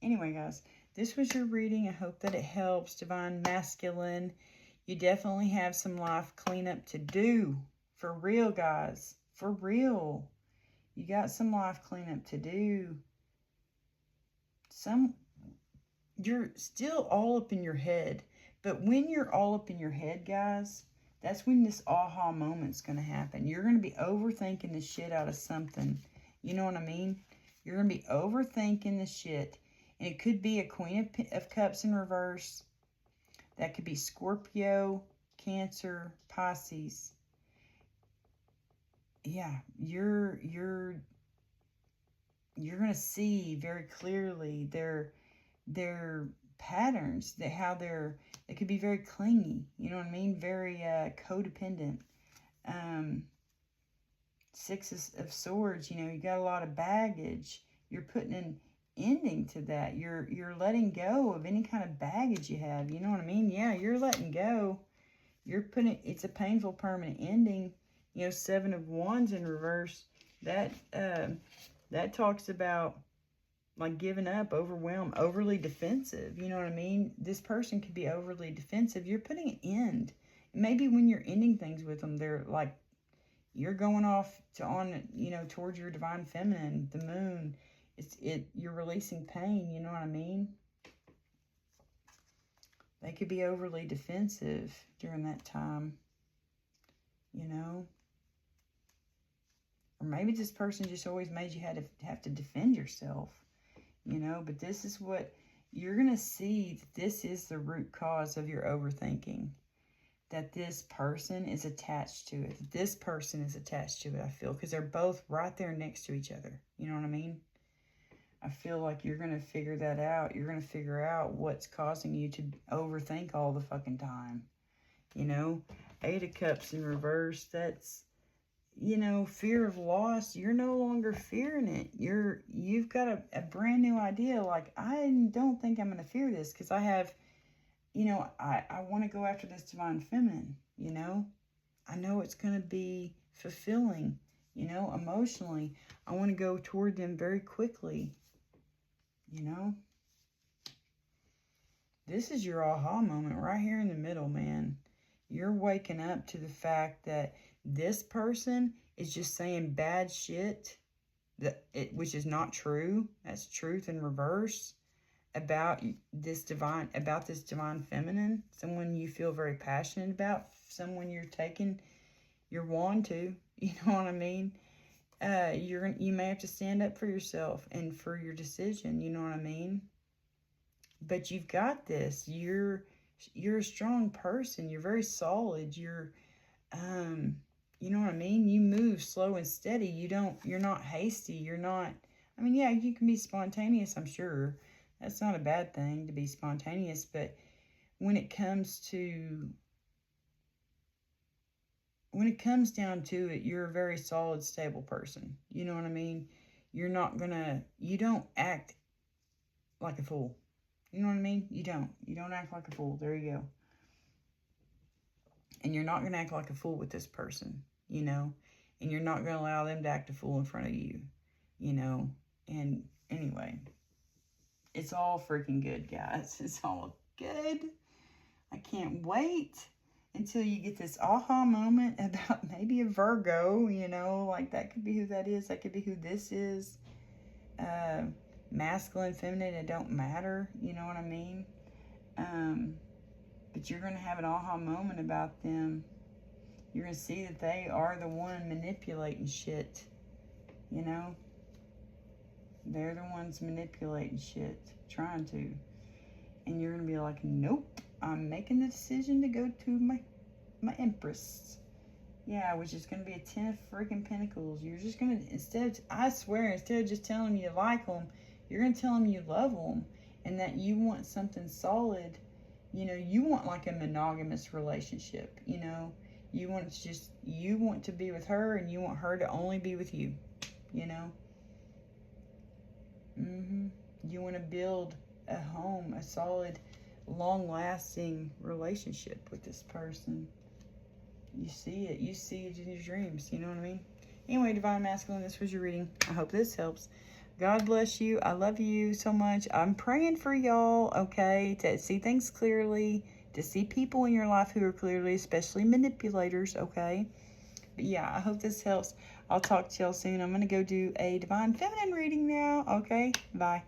Anyway, guys, this was your reading. I hope that it helps. Divine Masculine, you definitely have some life cleanup to do. For real, guys. For real. You got some life cleanup to do. You're still all up in your head. But when you're all up in your head, guys, that's when this aha moment's going to happen. You're going to be overthinking the shit out of something. You know what I mean? You're going to be overthinking the shit. And it could be a Queen of Cups in reverse. That could be Scorpio, Cancer, Pisces. Yeah, you're going to see very clearly their patterns, how they could be very clingy. You know what I mean? Very codependent. 6 of Swords, you know, you got a lot of baggage. You're putting an ending to that. You're letting go of any kind of baggage you have. You know what I mean? Yeah, you're letting go. You're putting, it's a painful permanent ending. You know, 7 of Wands in reverse. That talks about like giving up, overwhelmed, overly defensive. You know what I mean? This person could be overly defensive. You're putting an end. Maybe when you're ending things with them, they're like, you're going off you know, towards your divine feminine, the moon. You're releasing pain, you know what I mean? They could be overly defensive during that time, you know? Or maybe this person just always made you have to defend yourself, you know? But this is what you're going to see. This is the root cause of your overthinking. that this person is attached to it. This person is attached to it, I feel, because they're both right there next to each other. You know what I mean? I feel like you're going to figure that out. You're going to figure out what's causing you to overthink all the fucking time. You know, Eight of Cups in reverse, that's, you know, fear of loss. You're no longer fearing it. You've got a brand new idea. Like, I don't think I'm going to fear this because I have, you know, I want to go after this divine feminine, you know. I know it's going to be fulfilling, you know, emotionally. I want to go toward them very quickly, you know. This is your aha moment right here in the middle, man. You're waking up to the fact that this person is just saying bad shit, which is not true. That's truth in reverse about this divine feminine, someone you feel very passionate about, someone you're taking your wand to. You know what I mean? You may have to stand up for yourself and for your decision. You know what I mean? But you've got this. You're a strong person. You're very solid. You're, you know what I mean? You move slow and steady. You're not hasty. You're not, I mean, yeah, you can be spontaneous, I'm sure. That's not a bad thing to be spontaneous, but when it comes down to it, you're a very solid, stable person. You know what I mean? You don't act like a fool. You know what I mean? You don't act like a fool. There you go. And you're not going to act like a fool with this person, you know? And you're not going to allow them to act a fool in front of you, you know? And anyway, it's all freaking good, guys. It's all good. I can't wait until you get this aha moment about maybe a Virgo, you know? Like, that could be who that is. That could be who this is. Masculine, feminine, it don't matter. You know what I mean? But you're going to have an aha moment about them. You're going to see that they are the one manipulating shit. You know? They're the ones manipulating shit. Trying to. And you're going to be like, nope. I'm making the decision to go to my Empress. Yeah, which is going to be a 10 of freaking Pentacles. You're just going to, I swear, instead of just telling them you like them, you're going to tell them you love them. And that you want something solid. You know, you want like a monogamous relationship, you know. You want to be with her and you want her to only be with you, you know. You want to build a home, a solid, long-lasting relationship with this person. You see it in your dreams, you know what I mean? Anyway, Divine Masculine, this was your reading. I hope this helps. God bless you. I love you so much. I'm praying for y'all, okay, to see things clearly, to see people in your life who are clearly, especially manipulators, okay? But yeah, I hope this helps. I'll talk to y'all soon. I'm going to go do a Divine Feminine reading now, okay? Bye.